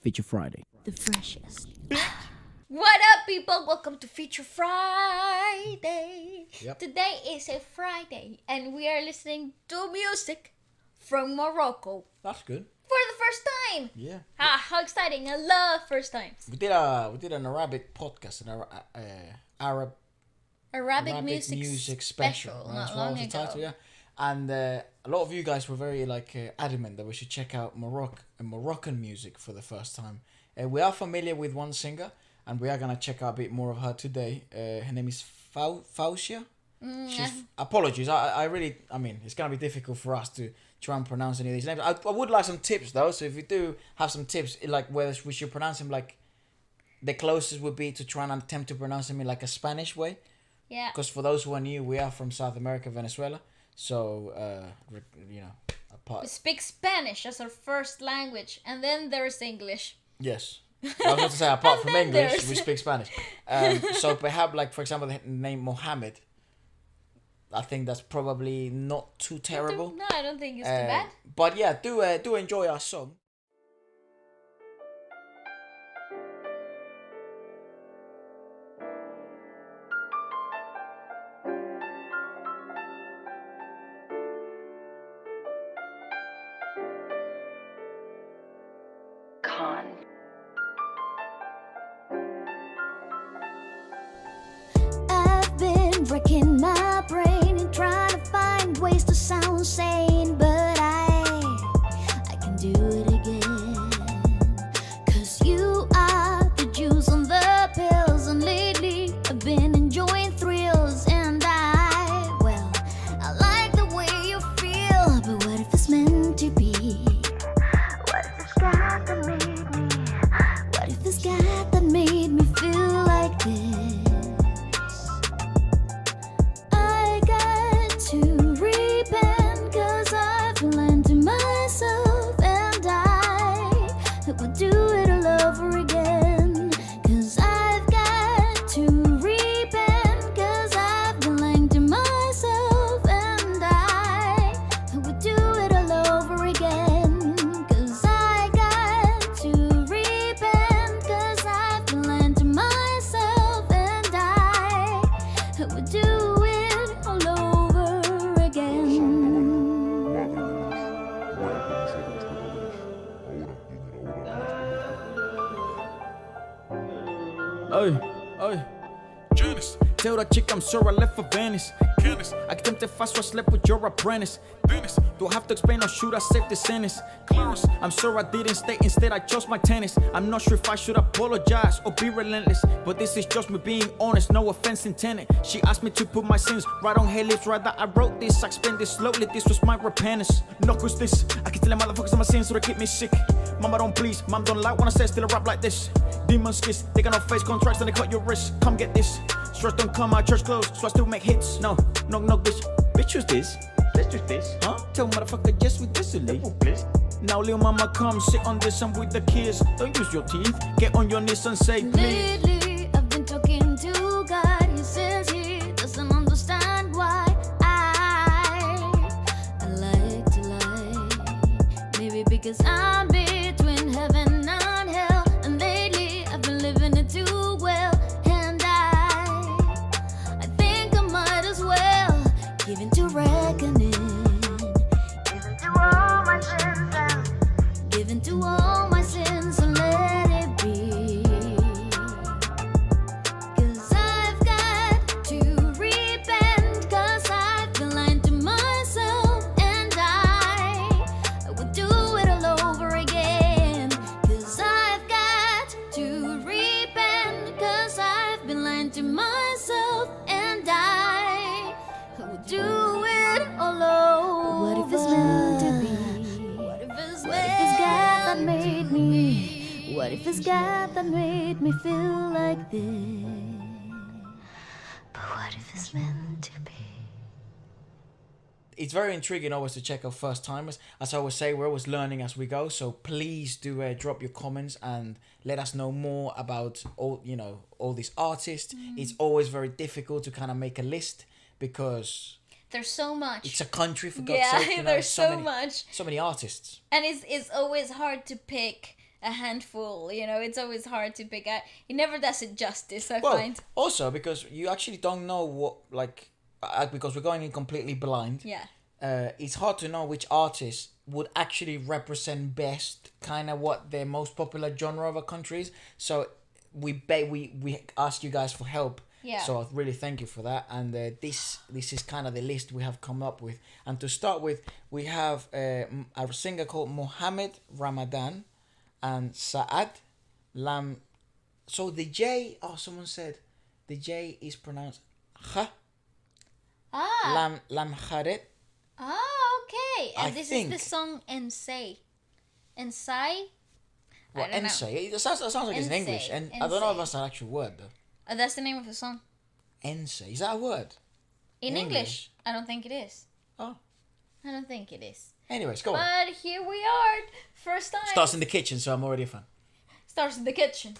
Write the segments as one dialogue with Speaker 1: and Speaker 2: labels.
Speaker 1: Feature Friday.
Speaker 2: The freshest. What up, people? Welcome to Feature Friday.
Speaker 3: Yep.
Speaker 2: Today is a Friday, and we are listening to music from Morocco
Speaker 3: That's good.
Speaker 2: for the first time.
Speaker 3: Yeah.
Speaker 2: How exciting! I love first times.
Speaker 3: We did an Arabic podcast,
Speaker 2: Arabic
Speaker 3: music
Speaker 2: music
Speaker 3: special.
Speaker 2: special
Speaker 3: Right?
Speaker 2: not
Speaker 3: That's what
Speaker 2: long
Speaker 3: was the
Speaker 2: ago.
Speaker 3: title, yeah. And a lot of you guys were very adamant that we should check out Moroccan music for the first time. We are familiar with one singer, and we are gonna check out a bit more of her today. Her name is Faouzia. Apologies, I mean, it's gonna be difficult for us to try and pronounce any of these names. I would like some tips though, so if you do have some tips, like whether we should pronounce them like the closest would be to try and attempt to pronounce them in like a Spanish way.
Speaker 2: Yeah.
Speaker 3: Because for those who are new, we are from South America, Venezuela. So,
Speaker 2: We speak Spanish as our first language, and then there's English.
Speaker 3: Yes. I was going to say, apart from
Speaker 2: then
Speaker 3: English,
Speaker 2: there's-
Speaker 3: we speak Spanish. So perhaps, like, for example, the name Mohamed, I think that's probably not too terrible.
Speaker 2: No, I don't think it's too bad.
Speaker 3: But yeah, do enjoy our song.
Speaker 4: I've been wrecking my brain and trying to find ways to sound sane, but I can do it again. 'Cause you are the juice on the pills, and lately I've been enjoying thrills, and I like the way you feel, but what if it's meant to be? What if it's God that made me? What if it's God that made me feel like this? I got to repent, 'cause I've lied to myself, and I would do it all over again. 'Cause I've got to repent, 'cause I've been lying to myself, and I would do it all over again. 'Cause I got to repent, 'cause I've been lying to myself, and I would do it all over again.
Speaker 1: Hey. Janice. Tell that chick I'm sure I left for Venice. Candice. I attempted fast, so I slept with your apprentice. Dennis. Do I have to explain or should I save the sentence? Clarence. I'm sure I didn't stay, instead I chose my tennis. I'm not sure if I should apologize or be relentless, but this is just me being honest, no offense intended. She asked me to put my sins right on her lips, right that I wrote this. I explained this slowly, this was my repentance. No, who's this? I can tell them motherfuckers on my sins so they keep me sick. Mama don't please, mom don't like when I say still a rap like this. Demons kiss, they got no face contracts and they cut your wrist. Come get this. Stress don't come out, church closed, so I still make hits. No, bitch. Bitch, who's this?
Speaker 5: Let's do this.
Speaker 1: Huh? Tell motherfucker just with this silly. Now little mama come sit on this and with the kids. Don't use your teeth, get on your knees and say please.
Speaker 4: Lately, I've been talking to God. He says he doesn't understand why I like to lie. Maybe because I'm between heaven and hell, and lately I've been living it too well. And I think I might as well give in to reckoning, give in to all my sins, and give in to all my sins, and let it be. 'Cause I've got to repent, 'cause I've been lying to myself, and I would do it all over again. 'Cause I've got to repent, 'cause I've been lying to myself, and I would do it all over. What if it's meant to be? What if it's God that made me? What if it's God that made me feel like this? But what if it's meant to be?
Speaker 3: It's very intriguing always to check out first timers. As I always say, we're always learning as we go. So please do drop your comments and let us know more about all these artists. It's always very difficult to kind of make a list because
Speaker 2: There's so much.
Speaker 3: it's a country, for God's
Speaker 2: Yeah,
Speaker 3: sake.
Speaker 2: there's so much.
Speaker 3: So many artists.
Speaker 2: And it's always hard to pick a handful. You know, it's always hard to pick out. He never does it justice, I
Speaker 3: Well,
Speaker 2: find.
Speaker 3: also because you actually don't know what because we're going in completely blind.
Speaker 2: Yeah.
Speaker 3: It's hard to know which artist would actually represent best kind of what the most popular genre of a country is. So we asked you guys for help.
Speaker 2: Yeah.
Speaker 3: So I really thank you for that. And this is kind of the list we have come up with. And to start with, we have a singer called Mohamed Ramadan and Saad Lam. So the J. Oh, someone said the J is pronounced Kha. Lamjarred.
Speaker 2: Ah, okay. And
Speaker 3: I
Speaker 2: this
Speaker 3: think-
Speaker 2: is the song Ensay. Ensay?
Speaker 3: Well,
Speaker 2: I don't know.
Speaker 3: Ensay. It sounds like it's in
Speaker 2: Ensay,
Speaker 3: English, and I don't know if
Speaker 2: Ensay.
Speaker 3: that's an actual word though.
Speaker 2: That's the name of the song.
Speaker 3: Ensay. Is that a word?
Speaker 2: In
Speaker 3: In
Speaker 2: English?
Speaker 3: English?
Speaker 2: I don't think it is.
Speaker 3: Oh.
Speaker 2: I don't think it is.
Speaker 3: Anyways, go on.
Speaker 2: But here we are. First time.
Speaker 3: Starts in the kitchen, so I'm already a fan.
Speaker 2: Starts in the kitchen.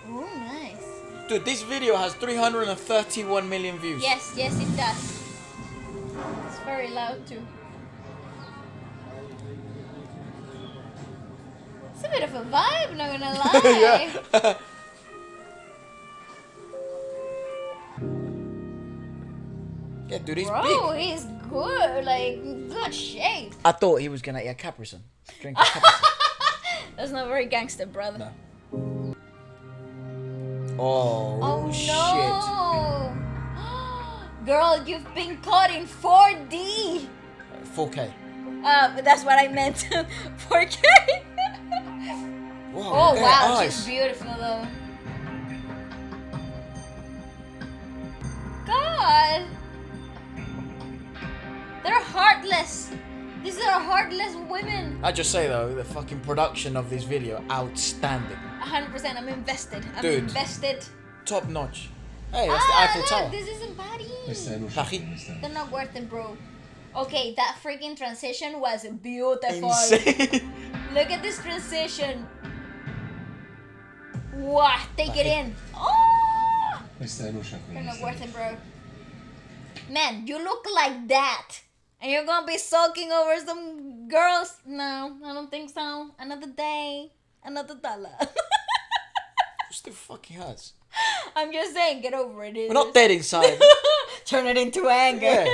Speaker 2: Oh, nice.
Speaker 3: Dude, this video has 331 million views.
Speaker 2: Yes, it does. It's very loud too. It's a bit of a vibe, not gonna lie.
Speaker 3: Yeah. Yeah, dude, he's
Speaker 2: Bro,
Speaker 3: big.
Speaker 2: he's good, like good shape.
Speaker 3: I thought he was gonna eat a Capri Sun. Drink a Capri Sun.
Speaker 2: That's not very gangster, brother.
Speaker 3: No. Oh, shit.
Speaker 2: No! Girl, you've been caught in 4D.
Speaker 3: 4K.
Speaker 2: That's what I meant. 4K.
Speaker 3: Whoa,
Speaker 2: Oh
Speaker 3: look at
Speaker 2: wow,
Speaker 3: her
Speaker 2: she's
Speaker 3: eyes.
Speaker 2: beautiful though. God, they're heartless. These are heartless women.
Speaker 3: I just say though, the fucking production of this video outstanding,
Speaker 2: 100%. I'm invested. I'm
Speaker 3: Dude.
Speaker 2: invested.
Speaker 3: top notch. Hey, that's the Eiffel
Speaker 2: look,
Speaker 3: Tower.
Speaker 2: this isn't bad.
Speaker 3: Paris.
Speaker 2: They're not worth it, bro. Okay, that freaking transition was beautiful.
Speaker 3: Insane.
Speaker 2: Look at this transition. Wow, take it in. Oh, they're not worth it, bro. Man, you look like that. And you're gonna be sulking over some girls? No, I don't think so. Another day, another dollar.
Speaker 3: Still fucking hurts.
Speaker 2: I'm just saying, get over it.
Speaker 3: We're not dead inside.
Speaker 2: Turn it into anger.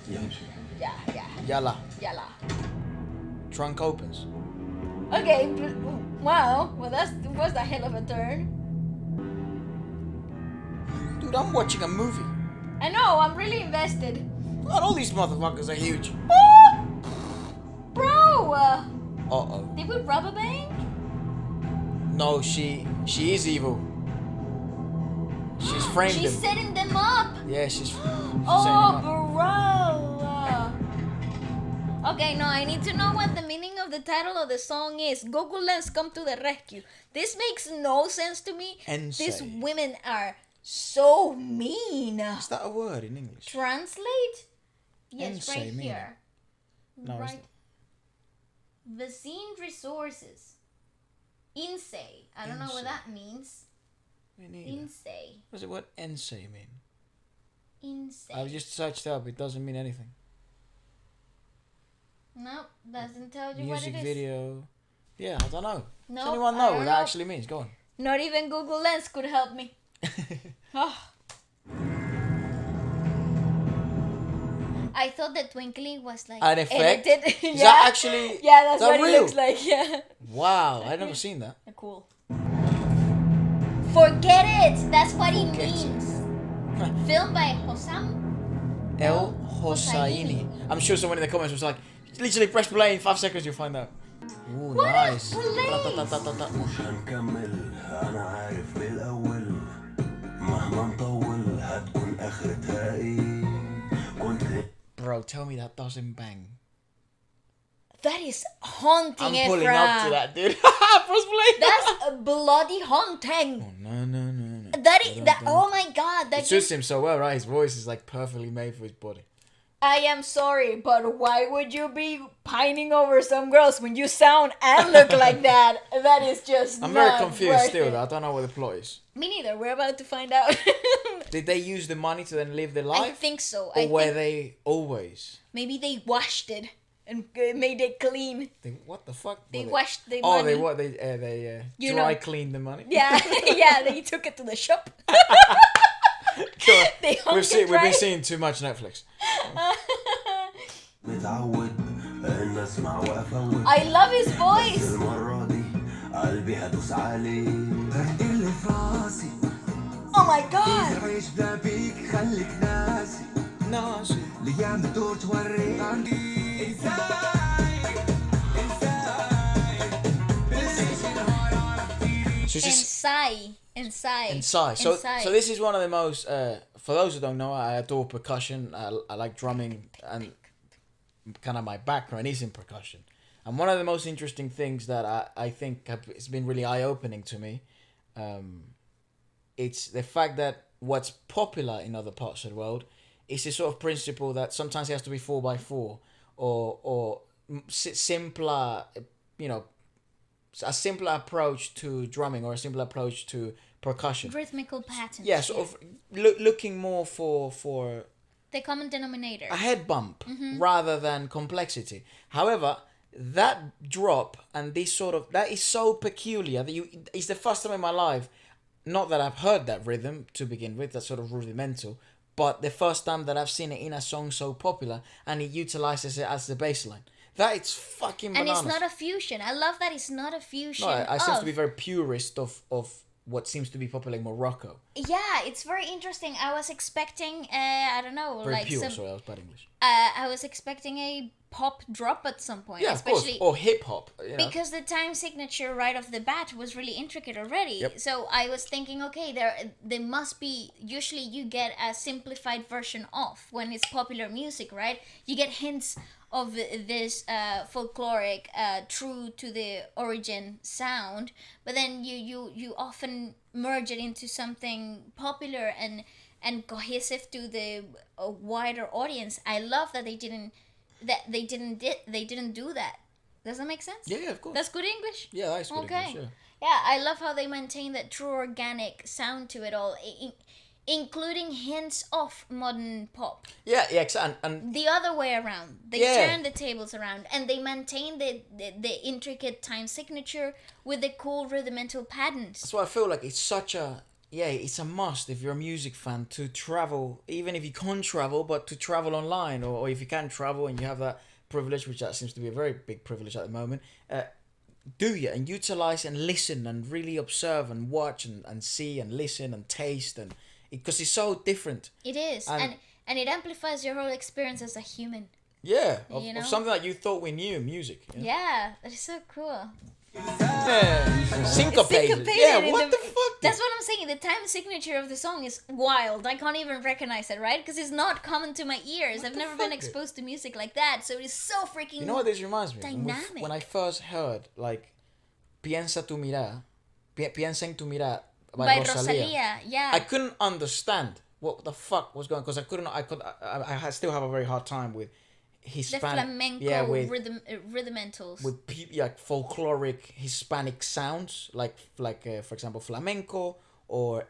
Speaker 3: Yeah.
Speaker 2: yeah.
Speaker 3: Yalla.
Speaker 2: Yalla.
Speaker 3: Trunk opens.
Speaker 2: Okay, wow. Well, that was a hell of a turn.
Speaker 3: Dude, I'm watching a movie.
Speaker 2: I know, I'm really invested.
Speaker 3: God, all these motherfuckers are huge.
Speaker 2: Bro!
Speaker 3: Uh-oh.
Speaker 2: Did we rob a bank?
Speaker 3: No, she is evil. She's framed
Speaker 2: She's
Speaker 3: him.
Speaker 2: setting them up.
Speaker 3: Yeah, she's setting him
Speaker 2: Oh,
Speaker 3: up.
Speaker 2: bro. Okay, no, I need to know what the meaning of the title of the song is. Google Lens, come to the rescue. This makes no sense to me.
Speaker 3: Ensay.
Speaker 2: These women are so mean.
Speaker 3: Is that a word in English?
Speaker 2: Translate? Yes,
Speaker 3: Ensay
Speaker 2: right
Speaker 3: mean.
Speaker 2: here.
Speaker 3: No, it's
Speaker 2: right. Vacine resources. Insay. I don't know what
Speaker 3: Insay.
Speaker 2: that means.
Speaker 3: Me neither.
Speaker 2: Insay.
Speaker 3: What does the word ensay mean?
Speaker 2: Insay.
Speaker 3: I've just searched up. It doesn't mean anything.
Speaker 2: Nope, doesn't tell you
Speaker 3: Music
Speaker 2: what it is.
Speaker 3: video. Yeah, I don't know.
Speaker 2: No,
Speaker 3: Does anyone
Speaker 2: I
Speaker 3: know
Speaker 2: don't
Speaker 3: what
Speaker 2: know.
Speaker 3: that actually means? Go on.
Speaker 2: Not even Google Lens could help me. Oh. I thought that twinkling was like
Speaker 3: An effect?
Speaker 2: edited.
Speaker 3: Is that actually-
Speaker 2: Yeah, that's
Speaker 3: is that
Speaker 2: what
Speaker 3: real?
Speaker 2: it looks like. Yeah.
Speaker 3: Wow, I've never seen that.
Speaker 2: Cool. Forget it. That's what it
Speaker 3: Forget it.
Speaker 2: means. Filmed by Hossam.
Speaker 3: El Hosseini. I'm sure someone in the comments was like, literally press play in 5 seconds, you'll find out. Ooh,
Speaker 2: What a
Speaker 3: nice.
Speaker 2: place.
Speaker 3: Ta-ta-ta-ta-ta.
Speaker 5: مش هنكمل انا عارف من الاول مهما نطول هتكون اخرتها ايه كنت
Speaker 3: Bro, tell me that doesn't bang.
Speaker 2: That is haunting,
Speaker 3: I'm pulling
Speaker 2: Efra.
Speaker 3: up to that, dude. Press play.
Speaker 2: That's a bloody haunting.
Speaker 3: Oh, no.
Speaker 2: That is that. Oh my God! That
Speaker 3: It suits him so well, right? His voice is like perfectly made for his body.
Speaker 2: I am sorry, but why would you be pining over some girls when you sound and look like that? That is just.
Speaker 3: I'm
Speaker 2: not
Speaker 3: very confused
Speaker 2: worth
Speaker 3: still,
Speaker 2: it.
Speaker 3: though. I don't know what the plot is.
Speaker 2: Me neither. We're about to find out.
Speaker 3: Did they use the money to then live their
Speaker 2: I
Speaker 3: life?
Speaker 2: think so.
Speaker 3: Or
Speaker 2: I
Speaker 3: were
Speaker 2: think
Speaker 3: they always?
Speaker 2: maybe they washed it and made it clean.
Speaker 3: What the fuck?
Speaker 2: They washed the
Speaker 3: Oh,
Speaker 2: money.
Speaker 3: they
Speaker 2: You
Speaker 3: dry
Speaker 2: know.
Speaker 3: cleaned the money.
Speaker 2: Yeah, yeah. They took it to the shop.
Speaker 3: God.
Speaker 2: They hung it
Speaker 3: We've been
Speaker 2: right.
Speaker 3: seeing too much Netflix.
Speaker 5: متعود ان اسمع وافوت
Speaker 2: I love his voice.
Speaker 5: المرة دي قلبي هدوس عليه برد اللي في راسي
Speaker 2: Oh my god.
Speaker 5: عيش بلا بيك خليك ناسي
Speaker 3: No,
Speaker 5: الايام بتدور توريك عندي
Speaker 3: so it's
Speaker 2: And
Speaker 3: just
Speaker 2: Psy.
Speaker 3: inside. So this is one of the most. For those who don't know, I adore percussion. I like drumming, and kind of my background is in percussion. And one of the most interesting things that I think it's been really eye opening to me, it's the fact that what's popular in other parts of the world is this sort of principle that sometimes it has to be 4x4 or simpler, you know, a simpler approach to drumming or a simpler approach to percussion.
Speaker 2: Rhythmical patterns.
Speaker 3: Yeah, sort of looking more for
Speaker 2: The common denominator.
Speaker 3: a head bump rather than complexity. However, that drop and this sort of that is so peculiar that it's the first time in my life, not that I've heard that rhythm to begin with, that's sort of rudimental, but the first time that I've seen it in a song so popular and it utilizes it as the bass line. That it's fucking
Speaker 2: And
Speaker 3: bananas.
Speaker 2: it's not a fusion. I love that it's not a fusion.
Speaker 3: No, I seem to be very purist of what seems to be popular in Morocco.
Speaker 2: Yeah, it's very interesting. I was expecting, I don't know,
Speaker 3: Very
Speaker 2: like
Speaker 3: pure,
Speaker 2: some.
Speaker 3: sorry, that was bad English.
Speaker 2: I was expecting a pop drop at some point.
Speaker 3: Yeah,
Speaker 2: especially
Speaker 3: of course. Or hip hop. You know.
Speaker 2: because the time signature right off the bat was really intricate already.
Speaker 3: Yep.
Speaker 2: So I was thinking, okay, there must be. Usually, you get a simplified version of when it's popular music, right? You get hints of this folkloric, true to the origin sound, but then you often merge it into something popular and cohesive to the wider audience. I love that they didn't do that. Does that make sense?
Speaker 3: Yeah, of course.
Speaker 2: That's good English.
Speaker 3: Yeah, that's good
Speaker 2: Okay.
Speaker 3: English, yeah.
Speaker 2: Yeah, I love how they maintain that true organic sound to it all, including hints of modern pop.
Speaker 3: Yeah, and
Speaker 2: The other way around. They
Speaker 3: Yeah.
Speaker 2: turn the tables around and they maintain the intricate time signature with the cool rudimental patterns.
Speaker 3: that's why I feel like it's such a it's a must if you're a music fan to travel, even if you can't travel, but to travel online, or if you can travel and you have that privilege, which that seems to be a very big privilege at the moment. Do you and utilize and listen and really observe and watch and see and listen and taste and because it's so different.
Speaker 2: It is,
Speaker 3: And-
Speaker 2: and it amplifies your whole experience as a human.
Speaker 3: Yeah,
Speaker 2: You know?
Speaker 3: of something that you thought we knew, music. You know?
Speaker 2: Yeah, that is so cool.
Speaker 3: Yeah. Syncopated.
Speaker 2: Syncopated
Speaker 3: Yeah,
Speaker 2: in
Speaker 3: what the fuck?
Speaker 2: That's what I'm saying. The time signature of the song is wild. I can't even recognize it, right? Because it's not common to my ears. I've never been
Speaker 3: fuck?
Speaker 2: exposed to music like that, so it's so freaking.
Speaker 3: You know what this reminds me of?
Speaker 2: Dynamic.
Speaker 3: When I first heard, like, Piensa tu mirar, Piensa en tu mirar by Rosalía.
Speaker 2: Yeah.
Speaker 3: I couldn't understand what the fuck was going because I still have a very hard time with
Speaker 2: the
Speaker 3: Hispanic,
Speaker 2: flamenco
Speaker 3: with
Speaker 2: rhythmentals.
Speaker 3: like folkloric Hispanic sounds, like for example flamenco or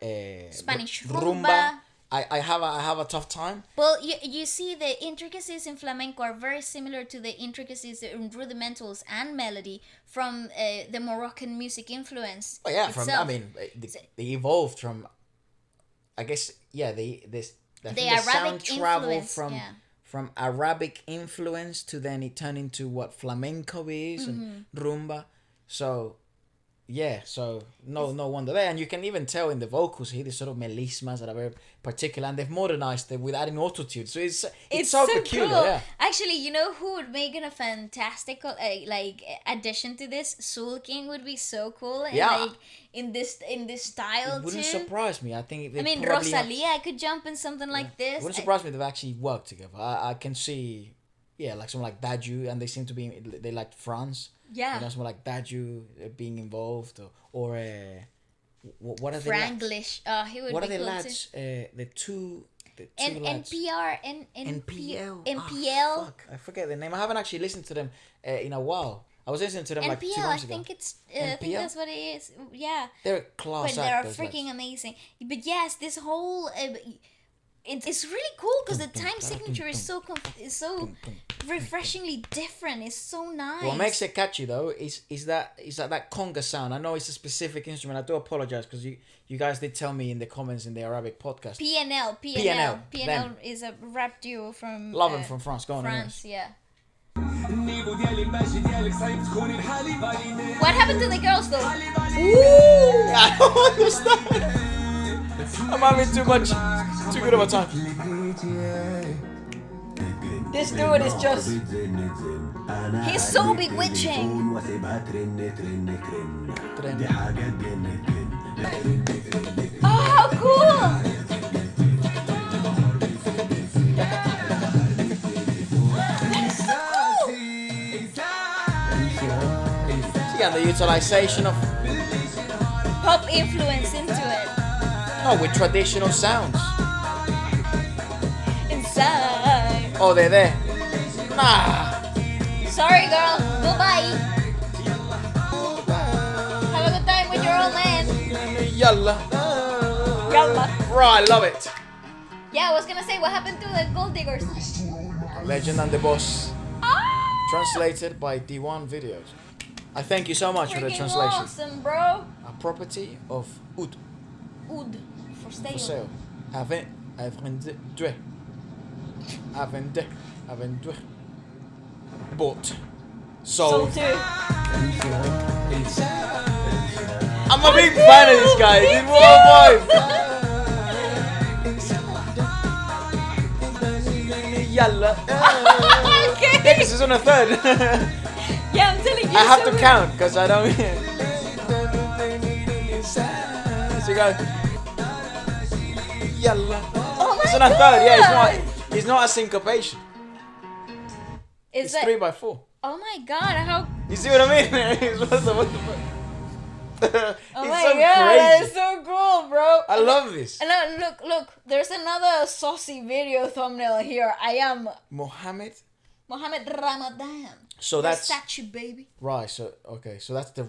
Speaker 2: Spanish
Speaker 3: rumba.
Speaker 2: rumba.
Speaker 3: I have a tough time.
Speaker 2: Well, you see, the intricacies in flamenco are very similar to the intricacies in rudimentals and melody from the Moroccan music influence.
Speaker 3: Oh yeah,
Speaker 2: itself.
Speaker 3: they evolved from, I guess the
Speaker 2: Arabic
Speaker 3: sound traveled
Speaker 2: influence,
Speaker 3: from Arabic influence to then it turned into what flamenco is and rumba. So yeah, so no wonder there, and you can even tell in the vocals here, these sort of melismas that are very particular, and they've modernized it with adding autotune. So it's so peculiar.
Speaker 2: Cool.
Speaker 3: Yeah.
Speaker 2: Actually, you know who would make a fantastic addition to this? Soul King would be so cool. And,
Speaker 3: Yeah.
Speaker 2: in this style
Speaker 3: It wouldn't
Speaker 2: too.
Speaker 3: surprise me. I think
Speaker 2: I mean, Rosalia could jump in something like this.
Speaker 3: It wouldn't surprise me if they've actually worked together. I can see, like someone like Dadju, and they seem to be, they like France.
Speaker 2: Yeah.
Speaker 3: You know, someone like Dadju being involved, or what are the lads?
Speaker 2: Franglish. He would
Speaker 3: What
Speaker 2: be
Speaker 3: are the
Speaker 2: cool
Speaker 3: lads?
Speaker 2: too.
Speaker 3: The two
Speaker 2: And
Speaker 3: lads.
Speaker 2: NPR and
Speaker 3: NPL.
Speaker 2: NPL.
Speaker 3: Oh, fuck. I forget the name. I haven't actually listened to them in a while. I was listening to them like 2
Speaker 2: NPL, I
Speaker 3: months ago.
Speaker 2: think I think
Speaker 3: NPL?
Speaker 2: that's what it is. Yeah.
Speaker 3: They're class
Speaker 2: But they're
Speaker 3: actors.
Speaker 2: freaking
Speaker 3: lads.
Speaker 2: amazing. But yes, this whole it's really cool because the time signature is so refreshingly different. It's so nice.
Speaker 3: What makes it catchy though is that conga sound. I know it's a specific instrument. I do apologize because you guys did tell me in the comments in the Arabic podcast.
Speaker 2: PNL.
Speaker 3: PNL,
Speaker 2: PNL
Speaker 3: them.
Speaker 2: is a rap duo from
Speaker 3: Love them from France. Go on.
Speaker 2: France,
Speaker 3: anyways.
Speaker 2: yeah. What happened to the girls though? Ooh!
Speaker 3: I don't understand. I'm having too good of a time.
Speaker 2: This dude is just... He's so bewitching. Oh, how cool!
Speaker 3: Yeah, the utilization of
Speaker 2: Pop influence into it.
Speaker 3: with traditional sounds.
Speaker 2: Inside.
Speaker 3: Oh, they're there. Nah.
Speaker 2: Sorry, girl. Goodbye. Have a good time with your old man.
Speaker 3: Yalla.
Speaker 2: Yalla.
Speaker 3: Right, I love it.
Speaker 2: Yeah, I was gonna say, what happened to the gold diggers?
Speaker 3: Legend and the Boss.
Speaker 2: Ah!
Speaker 3: Translated by D1 Videos. I thank you so much for the
Speaker 2: Freaking
Speaker 3: translation.
Speaker 2: awesome, bro.
Speaker 3: A property of Oud
Speaker 2: Oud. For sale.
Speaker 3: for sale. Avende. Bought.
Speaker 2: Sold
Speaker 3: Sold.
Speaker 2: too.
Speaker 3: I'm a big fan of this guy. He's one Yalla.
Speaker 2: Okay.
Speaker 3: Yeah, this is on a third.
Speaker 2: Yeah, I'm telling you.
Speaker 3: I have
Speaker 2: so
Speaker 3: to count because I don't. So you go. Yalla.
Speaker 2: Oh my
Speaker 3: It's on a third. Yeah, it's not a syncopation.
Speaker 2: Is
Speaker 3: It's
Speaker 2: that?
Speaker 3: 3/4.
Speaker 2: Oh my god! How?
Speaker 3: You see what I mean? It's what the fuck?
Speaker 2: Oh
Speaker 3: It's
Speaker 2: my
Speaker 3: so
Speaker 2: god!
Speaker 3: crazy.
Speaker 2: That's so cool, bro.
Speaker 3: I love this.
Speaker 2: And look. There's another saucy video thumbnail here. I am
Speaker 3: Mohamed.
Speaker 2: Ramadan.
Speaker 3: So that's
Speaker 2: Versace, baby.
Speaker 3: right. So okay. So that's the.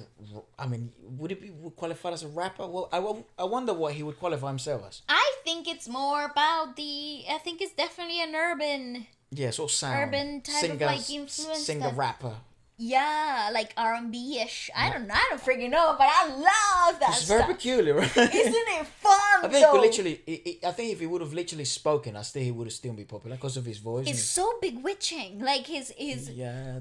Speaker 3: I mean, would it be qualified as a rapper? Well, I wonder what he would qualify himself as.
Speaker 2: I think it's more about I think it's definitely an urban.
Speaker 3: Yeah, sort of sound.
Speaker 2: Urban type of, like, influence
Speaker 3: Singer
Speaker 2: that-
Speaker 3: rapper.
Speaker 2: Yeah, like R&B-ish. I don't freaking know, but I love that
Speaker 3: It's very
Speaker 2: stuff.
Speaker 3: peculiar, right?
Speaker 2: Isn't it fun?
Speaker 3: I think
Speaker 2: though?
Speaker 3: I think if he would have literally spoken, he would have still be popular because of his voice.
Speaker 2: It's so bewitching. Like his.
Speaker 3: Yeah.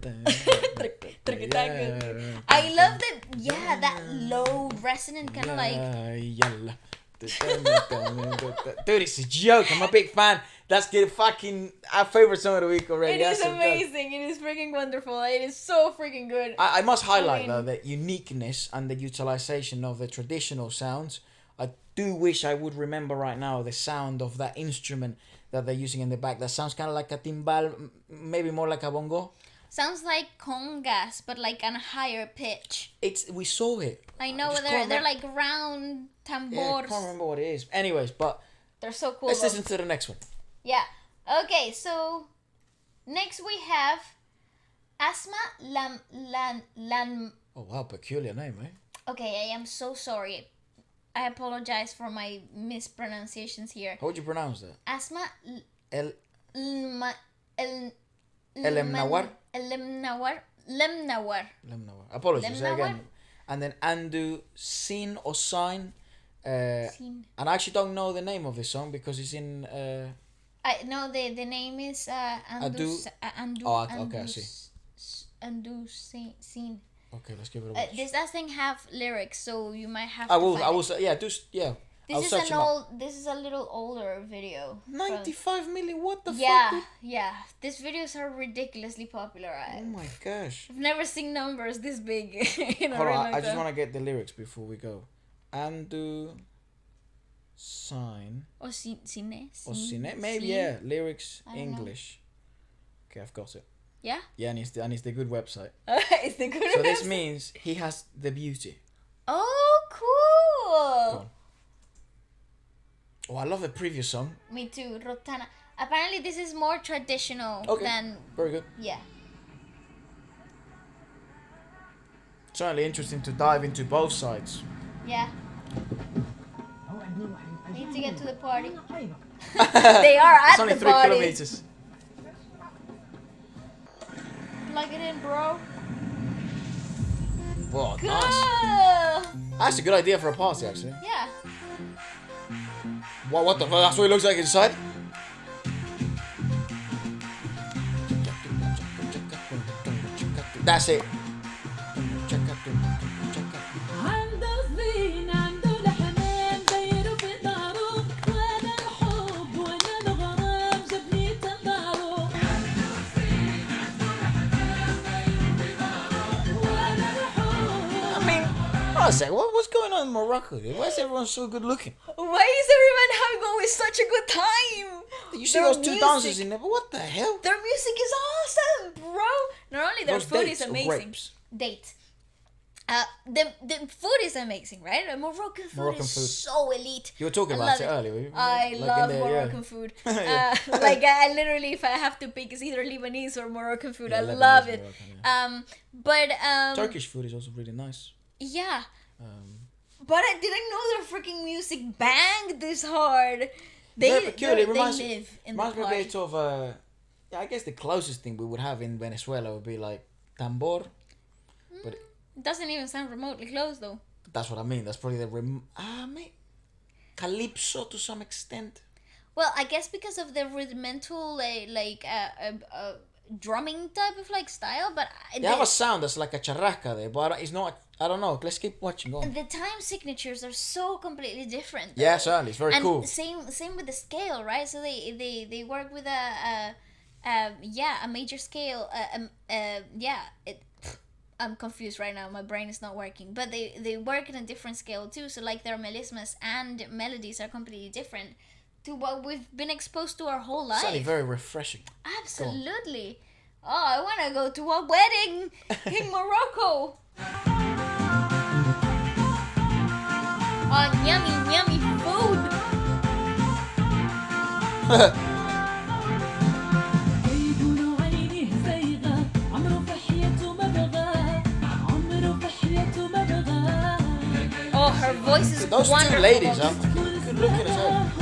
Speaker 2: I love that. Yeah, that low resonant kind of like.
Speaker 3: Yalla. Dude, it's a joke. I'm a big fan. That's our favorite song of the week already.
Speaker 2: It is
Speaker 3: That's a joke.
Speaker 2: amazing. It is freaking wonderful. It is so freaking good.
Speaker 3: I must highlight
Speaker 2: mean-
Speaker 3: though the uniqueness and the utilization of the traditional sounds. I do wish I would remember right now the sound of that instrument that they're using in the back. That sounds kind of like a timbal, maybe more like a bongo.
Speaker 2: Sounds like congas, but like on a higher pitch.
Speaker 3: We saw it.
Speaker 2: I know
Speaker 3: just
Speaker 2: they're
Speaker 3: can't
Speaker 2: like round
Speaker 3: Yeah, I
Speaker 2: tambors.
Speaker 3: can't remember what it is. Anyways, but
Speaker 2: They're so cool.
Speaker 3: let's
Speaker 2: though.
Speaker 3: listen to the next one.
Speaker 2: Yeah. Okay, so next we have Asma Lam.
Speaker 3: Oh wow, peculiar name, eh?
Speaker 2: Okay, I am so sorry. I apologize for my mispronunciations here.
Speaker 3: How would you pronounce that?
Speaker 2: Asma
Speaker 3: Lmnawar.
Speaker 2: Lmnawar.
Speaker 3: Lmnawar. Apologies
Speaker 2: Lmnawar?
Speaker 3: again. And then Andu Sin or Sign.
Speaker 2: Sin.
Speaker 3: And I actually don't know the name of this song because it's in.
Speaker 2: I no, the name is Andu. Andu.
Speaker 3: Oh, okay, I see.
Speaker 2: Andu Sin.
Speaker 3: Okay, let's give it a watch.
Speaker 2: This doesn't have lyrics, so you might have.
Speaker 3: I
Speaker 2: to
Speaker 3: will.
Speaker 2: find
Speaker 3: I will.
Speaker 2: it.
Speaker 3: Yeah. I'll
Speaker 2: This is
Speaker 3: search
Speaker 2: an
Speaker 3: him up.
Speaker 2: old. This is a little older video. from-
Speaker 3: 95 million. What the
Speaker 2: Yeah,
Speaker 3: fuck?
Speaker 2: yeah. These videos are ridiculously popular.
Speaker 3: Oh my gosh.
Speaker 2: I've never seen numbers this big in a
Speaker 3: Hold
Speaker 2: really
Speaker 3: on.
Speaker 2: long
Speaker 3: I just
Speaker 2: time.
Speaker 3: want to get the lyrics before we go. Andu Sign.
Speaker 2: Or cine.
Speaker 3: Or Cine. Maybe,
Speaker 2: Cine.
Speaker 3: yeah. Lyrics,
Speaker 2: I don't know.
Speaker 3: English. Okay, I've got it.
Speaker 2: Yeah.
Speaker 3: Yeah, and it's the good website.
Speaker 2: It's the good.
Speaker 3: So this
Speaker 2: website.
Speaker 3: means he has the beauty.
Speaker 2: Oh, cool.
Speaker 3: Go on. Oh, I love the previous song.
Speaker 2: Me too, Rotana. Apparently, this is more traditional
Speaker 3: Okay.
Speaker 2: than
Speaker 3: Very good.
Speaker 2: yeah.
Speaker 3: Certainly interesting to dive into both sides.
Speaker 2: Yeah. Need to get to the party. They are at
Speaker 3: It's only
Speaker 2: the
Speaker 3: 3
Speaker 2: party.
Speaker 3: kilometers.
Speaker 2: plug it in, bro.
Speaker 3: Whoa,
Speaker 2: Cool.
Speaker 3: nice. That's a good idea for a party, actually.
Speaker 2: Yeah.
Speaker 3: What the fuck? That's what it looks like inside? That's it. What's going on in Morocco? Why is everyone so good looking?
Speaker 2: Why is everyone having always such a good time?
Speaker 3: You see
Speaker 2: Their
Speaker 3: those two dancers in there, but what the hell?
Speaker 2: Their music is awesome, bro. Not only their
Speaker 3: Those
Speaker 2: food
Speaker 3: dates
Speaker 2: is
Speaker 3: or
Speaker 2: amazing.
Speaker 3: grapes?
Speaker 2: Date. The food is amazing, right? Moroccan food
Speaker 3: Moroccan
Speaker 2: is
Speaker 3: food.
Speaker 2: so elite.
Speaker 3: You were talking
Speaker 2: I
Speaker 3: about
Speaker 2: love
Speaker 3: it earlier.
Speaker 2: I
Speaker 3: Like
Speaker 2: love
Speaker 3: in the- yeah.
Speaker 2: Moroccan food.
Speaker 3: Yeah.
Speaker 2: Like I literally, if I have to pick, it's either Lebanese or Moroccan food.
Speaker 3: Yeah,
Speaker 2: I
Speaker 3: Lebanese,
Speaker 2: love it.
Speaker 3: Moroccan, yeah.
Speaker 2: But
Speaker 3: Turkish food is also really nice.
Speaker 2: yeah. But I didn't know their freaking music banged this hard.
Speaker 3: Very peculiar. It
Speaker 2: they
Speaker 3: reminds
Speaker 2: live in the
Speaker 3: me a
Speaker 2: party.
Speaker 3: bit of yeah, I guess the closest thing we would have in Venezuela would be like tambor, but
Speaker 2: It doesn't even sound remotely close though.
Speaker 3: that's what I mean. That's probably the calypso to some extent.
Speaker 2: Well, I guess because of the rudimental drumming type of like style, but
Speaker 3: They have a sound that's like a charraca there, but it's not. I don't know. Let's keep watching. Go on.
Speaker 2: the time signatures are so completely different.
Speaker 3: Yeah, certainly. It's very
Speaker 2: and
Speaker 3: cool.
Speaker 2: same with the scale, right? So they work with a major scale. I'm confused right now. My brain is not working. But they work in a different scale too. So like their melismas and melodies are completely different to what we've been exposed to our whole life.
Speaker 3: Certainly very refreshing.
Speaker 2: Absolutely. Oh, I want to go to a wedding in Morocco. Oh, yummy food. Oh, her voice is
Speaker 3: Those
Speaker 2: wonderful.
Speaker 3: two ladies, huh? Good looking as hell.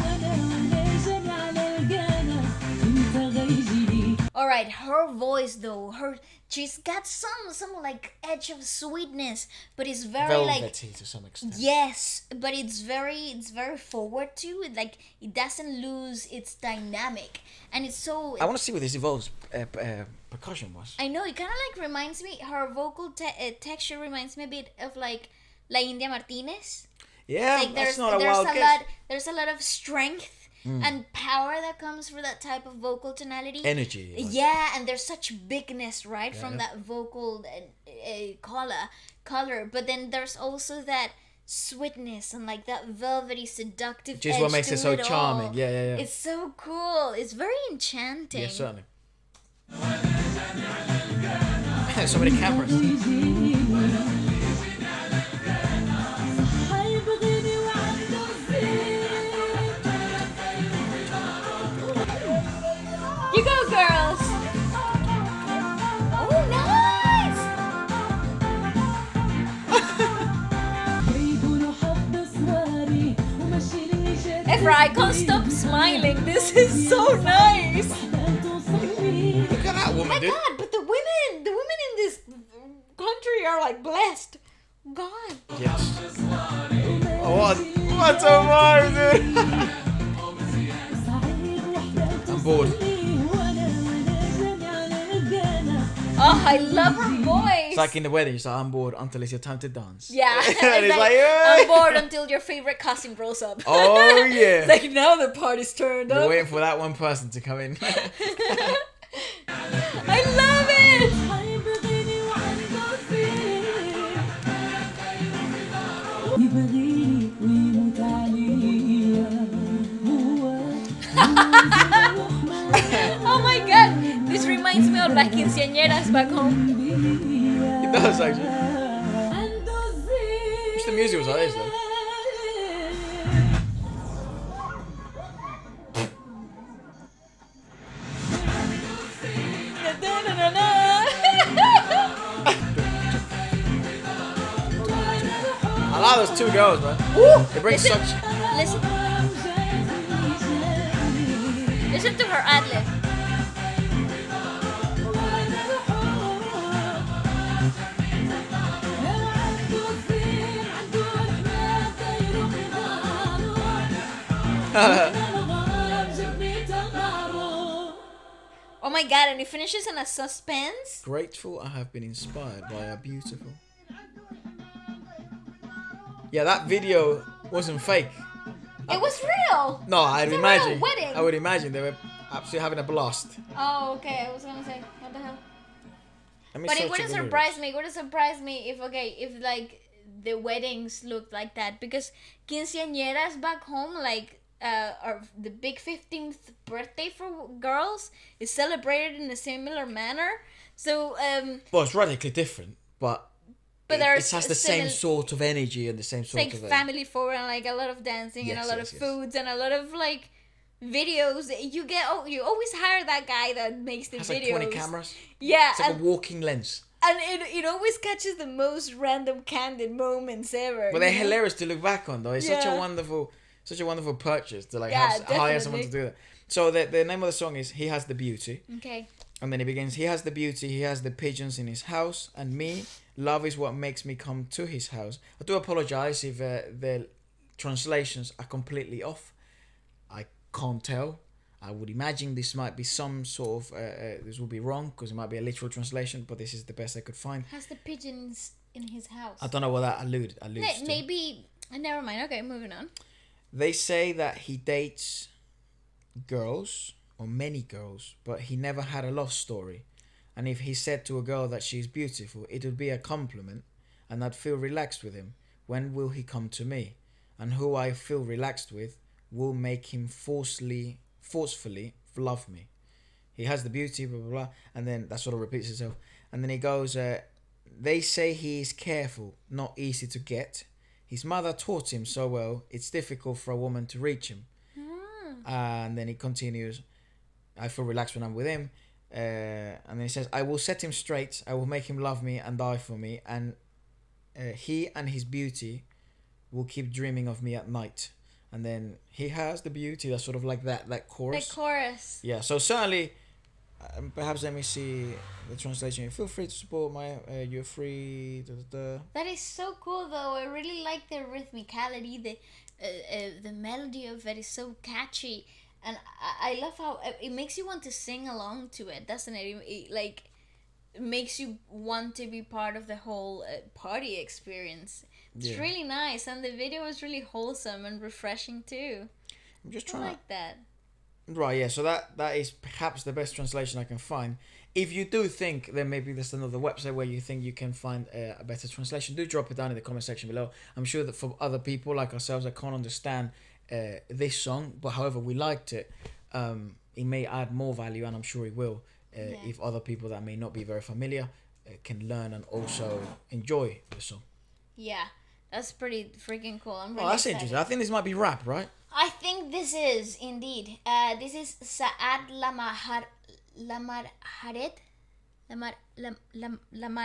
Speaker 2: All right, her voice though, she's got some like edge of sweetness, but it's very like
Speaker 3: Velvety to some extent.
Speaker 2: yes, but it's very forward too. Like it doesn't lose its dynamic, and it's so.
Speaker 3: I want to see where this evolves percussion was.
Speaker 2: I know it kind of like reminds me. Her vocal texture reminds me a bit of like La India Martinez.
Speaker 3: Yeah,
Speaker 2: Like
Speaker 3: that's not a wild guess.
Speaker 2: There's a lot of strength and power that comes from that type of vocal tonality.
Speaker 3: Energy. Like.
Speaker 2: Yeah, and there's such bigness, right, from that vocal color. But then there's also that sweetness and like that velvety, seductive
Speaker 3: Which is
Speaker 2: edge
Speaker 3: what makes
Speaker 2: to
Speaker 3: it so
Speaker 2: all.
Speaker 3: charming. Yeah.
Speaker 2: It's so cool. It's very enchanting.
Speaker 3: Yeah, certainly. So many cameras.
Speaker 2: You go, girls! Oh, nice! Efra, I can't stop smiling. This is so nice.
Speaker 3: Look at that woman,
Speaker 2: My
Speaker 3: dude.
Speaker 2: God, but the women in this country are like blessed. God.
Speaker 3: Yes. Oh, what a vibe, dude. I'm bored.
Speaker 2: Oh, I love her voice.
Speaker 3: It's like in the wedding, it's like, I'm bored until it's your time to dance.
Speaker 2: Yeah.
Speaker 3: And it's like,
Speaker 2: I'm bored until your favorite cousin grows up.
Speaker 3: oh yeah.
Speaker 2: It's like now the party's turned
Speaker 3: You're
Speaker 2: up.
Speaker 3: waiting for that one person to come in.
Speaker 2: I love it. Oh my God, this reminds me of las quinceañeras back home.
Speaker 3: It does actually. Wish the music was like this though. I like those two girls, man. They bring
Speaker 2: Listen,
Speaker 3: such.
Speaker 2: listen to her ad lib. Oh my god, and it finishes in a suspense.
Speaker 3: Grateful I have been inspired by a beautiful. Yeah, that video wasn't fake.
Speaker 2: It was real.
Speaker 3: No, I'd
Speaker 2: It's a
Speaker 3: imagine.
Speaker 2: real wedding.
Speaker 3: I would imagine they were absolutely having a blast.
Speaker 2: Oh, okay. I was gonna say, what the hell?
Speaker 3: Let me
Speaker 2: But it
Speaker 3: search
Speaker 2: wouldn't
Speaker 3: the lyrics.
Speaker 2: surprise me. It wouldn't surprise me if like the weddings looked like that, because quinceañeras back home, like or the big 15th birthday for girls is celebrated in a similar manner. So
Speaker 3: Well, it's radically different, but
Speaker 2: But
Speaker 3: it
Speaker 2: there's
Speaker 3: has the same sort of energy and the same
Speaker 2: it's
Speaker 3: sort
Speaker 2: like
Speaker 3: of
Speaker 2: family forward and like a lot of dancing and a
Speaker 3: Yes,
Speaker 2: lot
Speaker 3: yes,
Speaker 2: of
Speaker 3: yes.
Speaker 2: foods and a lot of like videos. You get you always hire that guy that makes the
Speaker 3: has
Speaker 2: videos.
Speaker 3: like 20 cameras.
Speaker 2: Yeah,
Speaker 3: It's like
Speaker 2: and,
Speaker 3: a walking lens.
Speaker 2: and it always catches the most random candid moments ever.
Speaker 3: But they're
Speaker 2: you know?
Speaker 3: hilarious to look back on, though. It's such a
Speaker 2: Yeah.
Speaker 3: wonderful purchase to like
Speaker 2: Yeah,
Speaker 3: hire someone to
Speaker 2: definitely.
Speaker 3: do that. So the name of the song is "He Has the Beauty,"
Speaker 2: Okay.
Speaker 3: and then it begins, "He has the beauty, he has the pigeons in his house, and me, love is what makes me come to his house." I do apologize if the translations are completely off. I can't tell. I would imagine this might be some sort of this will be wrong because it might be a literal translation, but this is the best I could find.
Speaker 2: Has the pigeons in his house.
Speaker 3: I don't know what that alludes to.
Speaker 2: Maybe. Never mind. Okay, moving on.
Speaker 3: They say that he dates girls, or many girls, but he never had a love story. And if he said to a girl that she's beautiful, it would be a compliment, and I'd feel relaxed with him. When will he come to me? And who I feel relaxed with will make him forcefully love me. He has the beauty, blah, blah, blah. And then that sort of repeats itself. And then he goes, they say he is careful, not easy to get. His mother taught him so well, it's difficult for a woman to reach him. And then he continues, I feel relaxed when I'm with him. And then he says, I will set him straight. I will make him love me and die for me. And he and his beauty will keep dreaming of me at night. And then he has the beauty. That's sort of like that chorus.
Speaker 2: The chorus.
Speaker 3: Yeah, so certainly, perhaps let me see the translation. Feel free to support my, you're free.
Speaker 2: That is so cool, though. I really like the rhythmicality, the melody of it is so catchy, and I love how it makes you want to sing along to it, doesn't it? It makes you want to be part of the whole party experience. It's
Speaker 3: Yeah.
Speaker 2: really nice, and the video is really wholesome and refreshing too.
Speaker 3: I'm just
Speaker 2: I
Speaker 3: trying
Speaker 2: like that.
Speaker 3: Right, yeah, so that is perhaps the best translation I can find. If you do think there maybe there's another website where you think you can find a better translation, do drop it down in the comment section below. I'm sure that for other people like ourselves that can't understand this song, but however we liked it, it may add more value, and I'm sure it will, if other people that may not be very familiar can learn and also enjoy the song.
Speaker 2: Yeah, that's pretty freaking cool. I'm really
Speaker 3: Oh, that's
Speaker 2: excited.
Speaker 3: interesting. I think this might be rap, right?
Speaker 2: I think this is indeed. This is Saad Lamjarred.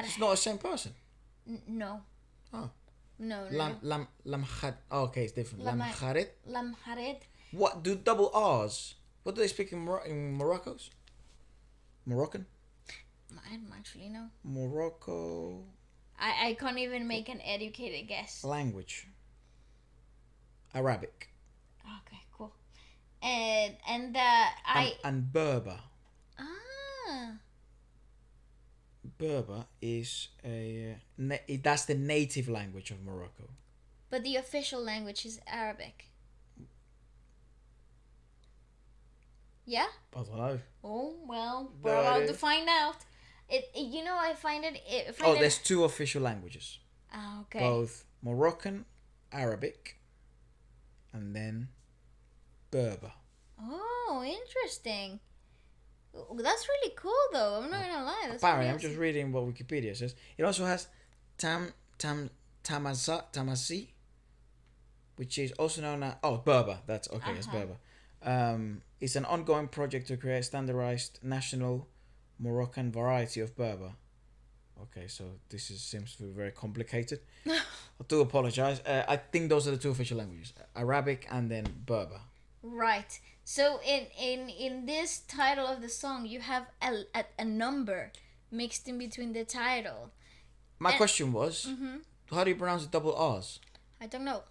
Speaker 3: It's not the same person.
Speaker 2: No.
Speaker 3: Oh.
Speaker 2: No.
Speaker 3: Lamjarred. Oh, okay, it's different.
Speaker 2: Lamar-
Speaker 3: Lamjarred.
Speaker 2: Lamjarred.
Speaker 3: What do double R's? What do they speak in Morocco's? Moroccan?
Speaker 2: I don't actually know.
Speaker 3: Morocco
Speaker 2: I can't even make an educated guess.
Speaker 3: language. Arabic.
Speaker 2: Okay, cool. And I
Speaker 3: And Berber.
Speaker 2: ah
Speaker 3: Berber is that's the native language of Morocco.
Speaker 2: but the official language is Arabic. Yeah?
Speaker 3: I don't know.
Speaker 2: Oh well,
Speaker 3: No
Speaker 2: we're about
Speaker 3: idea.
Speaker 2: to find out. I find it.
Speaker 3: Oh, there's two official languages.
Speaker 2: Ah, okay.
Speaker 3: Both Moroccan, Arabic, and then Berber.
Speaker 2: Oh, interesting. Oh, that's really cool, though. I'm not gonna lie. That's
Speaker 3: Apparently,
Speaker 2: pretty
Speaker 3: I'm just reading what Wikipedia says. It also has Tamasi, which is also known as Berber. That's okay. It's Berber. It's an ongoing project to create standardized national Moroccan variety of Berber. Okay, so seems to be very complicated. I do apologize. I think those are the two official languages: Arabic and then Berber.
Speaker 2: Right. So in this title of the song, you have a number mixed in between the title.
Speaker 3: My question was, how do you pronounce the double R's?
Speaker 2: I don't know.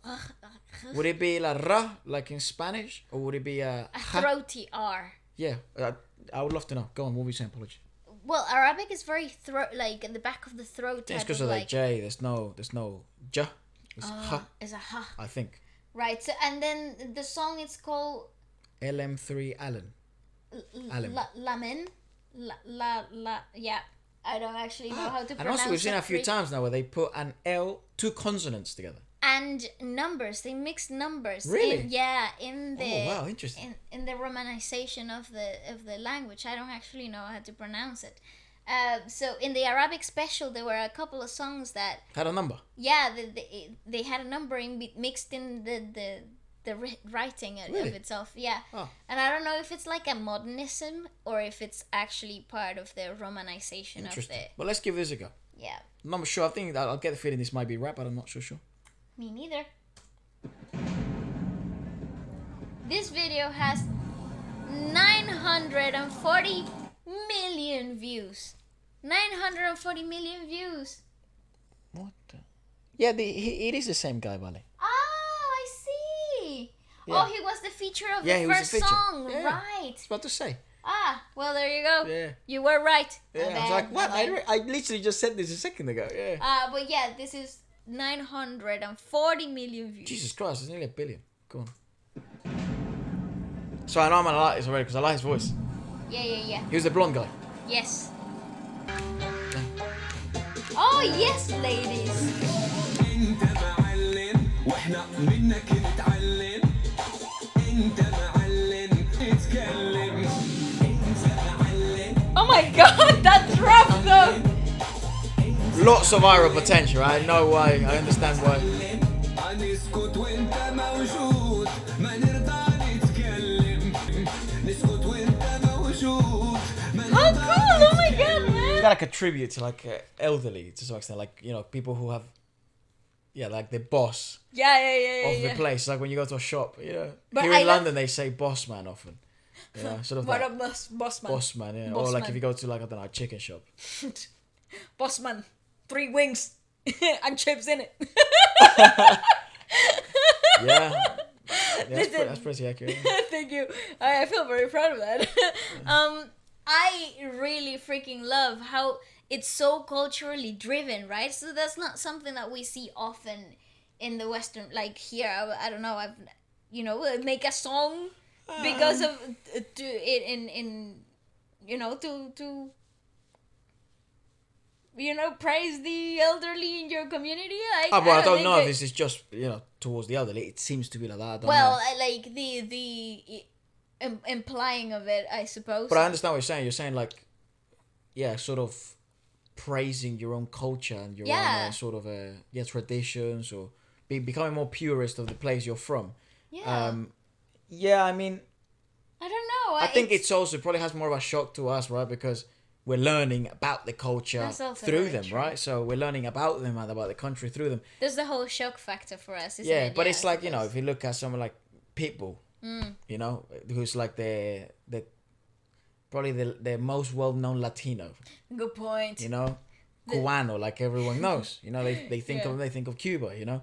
Speaker 3: Would it be la ra like in Spanish, or would it be a
Speaker 2: Throaty R.
Speaker 3: Yeah, I would love to know. Go on, what were you saying? Apology.
Speaker 2: Well, Arabic is very like in the back of the throat.
Speaker 3: Yeah, it's
Speaker 2: type
Speaker 3: because
Speaker 2: of
Speaker 3: of
Speaker 2: like,
Speaker 3: the J. There's no j. It's ha.
Speaker 2: Is a ha.
Speaker 3: I think.
Speaker 2: Right. So and then the song is called
Speaker 3: LM3 Allen.
Speaker 2: Lamin. Yeah. I don't actually know how to pronounce it.
Speaker 3: And also we've seen it a few times now where they put an L, two consonants together.
Speaker 2: And numbers. They mix numbers.
Speaker 3: Really?
Speaker 2: In the
Speaker 3: Oh wow, interesting.
Speaker 2: in the romanization of the language. I don't actually know how to pronounce it. So in the Arabic special, there were a couple of songs that
Speaker 3: Had a number.
Speaker 2: yeah, they had a numbering mixed in the writing of
Speaker 3: Really?
Speaker 2: itself. Yeah.
Speaker 3: Oh.
Speaker 2: And I don't know if it's like a modernism or if it's actually part of the romanization of
Speaker 3: Interesting.
Speaker 2: the
Speaker 3: Well, let's give this a go.
Speaker 2: yeah.
Speaker 3: I'm not sure. I think I'll get the feeling this might be rap, but I'm not so sure.
Speaker 2: Me neither. This video has 940 million views. 940 million views.
Speaker 3: What? Yeah, it is the same guy, Vale.
Speaker 2: Oh, I see.
Speaker 3: Yeah.
Speaker 2: Oh, he was the feature of
Speaker 3: Yeah,
Speaker 2: the
Speaker 3: he was
Speaker 2: first
Speaker 3: the feature.
Speaker 2: song,
Speaker 3: Yeah.
Speaker 2: right?
Speaker 3: I was about to say.
Speaker 2: Ah, well, there you go.
Speaker 3: Yeah.
Speaker 2: You were right.
Speaker 3: Yeah, I was like, what? I literally just said this a second ago. Yeah.
Speaker 2: But yeah, this is 940 million views.
Speaker 3: Jesus Christ, it's nearly 1 billion. Go on. So I know I'm gonna like this already because I like his voice.
Speaker 2: Yeah.
Speaker 3: He was the blonde guy.
Speaker 2: Yes. Oh, yes, ladies.
Speaker 5: انت معلم واحنا منك نتعلم انت معلم اتكلم انت معلم
Speaker 2: Oh my god, that's rough though.
Speaker 3: Lots of viral potential. I know why. I understand why.
Speaker 5: هنسكت وانت موجود ما نرضى نتكلم نسكت وانت موجود ما
Speaker 2: How
Speaker 5: نرضى
Speaker 2: cool, oh my god,
Speaker 3: It's
Speaker 2: man.
Speaker 3: got like a tribute to like elderly to some extent, like people who have, like the boss
Speaker 2: Yeah.
Speaker 3: of the place. Like when you go to a shop,
Speaker 2: But
Speaker 3: here
Speaker 2: I
Speaker 3: in
Speaker 2: love-
Speaker 3: London they say boss man often. Sort of
Speaker 2: What
Speaker 3: that
Speaker 2: up, boss man?
Speaker 3: boss man, yeah.
Speaker 2: Boss
Speaker 3: Or like
Speaker 2: man.
Speaker 3: if you go to like I don't know a chicken shop.
Speaker 2: Boss man, 3 wings and chips in it.
Speaker 3: Yeah,
Speaker 2: Listen.
Speaker 3: that's pretty accurate.
Speaker 2: Thank you. I feel very proud of that. I really freaking love how it's so culturally driven, right? So that's not something that we see often in the Western, like here. I don't know. Make a song because of to praise the elderly in your community.
Speaker 3: But I don't
Speaker 2: think
Speaker 3: know if this is just towards the elderly. It seems to be like that. I don't
Speaker 2: well,
Speaker 3: know.
Speaker 2: like the implying of it, I suppose.
Speaker 3: But I understand what you're saying. You're saying like, sort of praising your own culture and your own sort of traditions, or becoming more purist of the place you're from.
Speaker 2: Yeah.
Speaker 3: I mean,
Speaker 2: I don't know.
Speaker 3: I think it's also probably has more of a shock to us, right? Because we're learning about the culture
Speaker 2: That's also
Speaker 3: through
Speaker 2: very
Speaker 3: them,
Speaker 2: true.
Speaker 3: right? So we're learning about them and about the country through them.
Speaker 2: There's the whole shock factor for us, isn't
Speaker 3: Yeah,
Speaker 2: it?
Speaker 3: but it's
Speaker 2: I
Speaker 3: like,
Speaker 2: suppose.
Speaker 3: if you look at someone like Pitbull, who's like the probably the most well-known Latino,
Speaker 2: Good point.
Speaker 3: Cubano, like everyone knows. They think
Speaker 2: Yeah.
Speaker 3: they think of Cuba,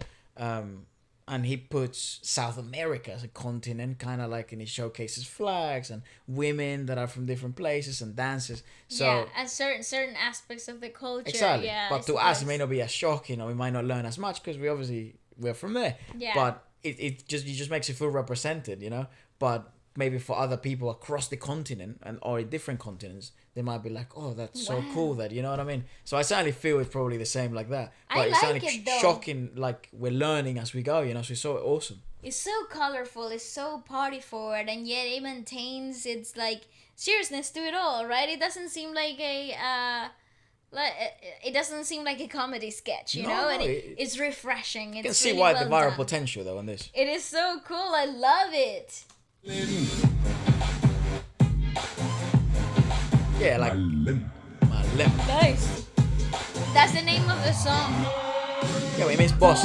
Speaker 3: and he puts South America as a continent, kind of like, and he showcases flags and women that are from different places and dances. So
Speaker 2: yeah, and certain aspects of the culture.
Speaker 3: exactly,
Speaker 2: Yeah,
Speaker 3: but
Speaker 2: I
Speaker 3: to us it
Speaker 2: suppose.
Speaker 3: may not be as shocking, we might not learn as much because we're from there.
Speaker 2: Yeah.
Speaker 3: But it just makes you feel represented, But maybe for other people across the continent or in different continents, they might be like, oh, that's so
Speaker 2: Wow.
Speaker 3: cool that, you know what I mean? So I certainly feel it's probably the same like that.
Speaker 2: I
Speaker 3: But it's
Speaker 2: like
Speaker 3: certainly
Speaker 2: it, though.
Speaker 3: shocking, like we're learning as we go, so it's so awesome.
Speaker 2: It's so colorful. It's so party forward, and yet it maintains its like seriousness to it all, right? It doesn't seem like it doesn't seem like a comedy sketch,
Speaker 3: No,
Speaker 2: know, and
Speaker 3: no,
Speaker 2: it's refreshing.
Speaker 3: You
Speaker 2: It's
Speaker 3: can see
Speaker 2: really
Speaker 3: why
Speaker 2: well
Speaker 3: the viral
Speaker 2: done.
Speaker 3: potential though on this.
Speaker 2: It is so cool. I love it.
Speaker 3: Yeah, like my lip.
Speaker 2: Nice. That's the name of the song.
Speaker 3: Yeah, it means boss.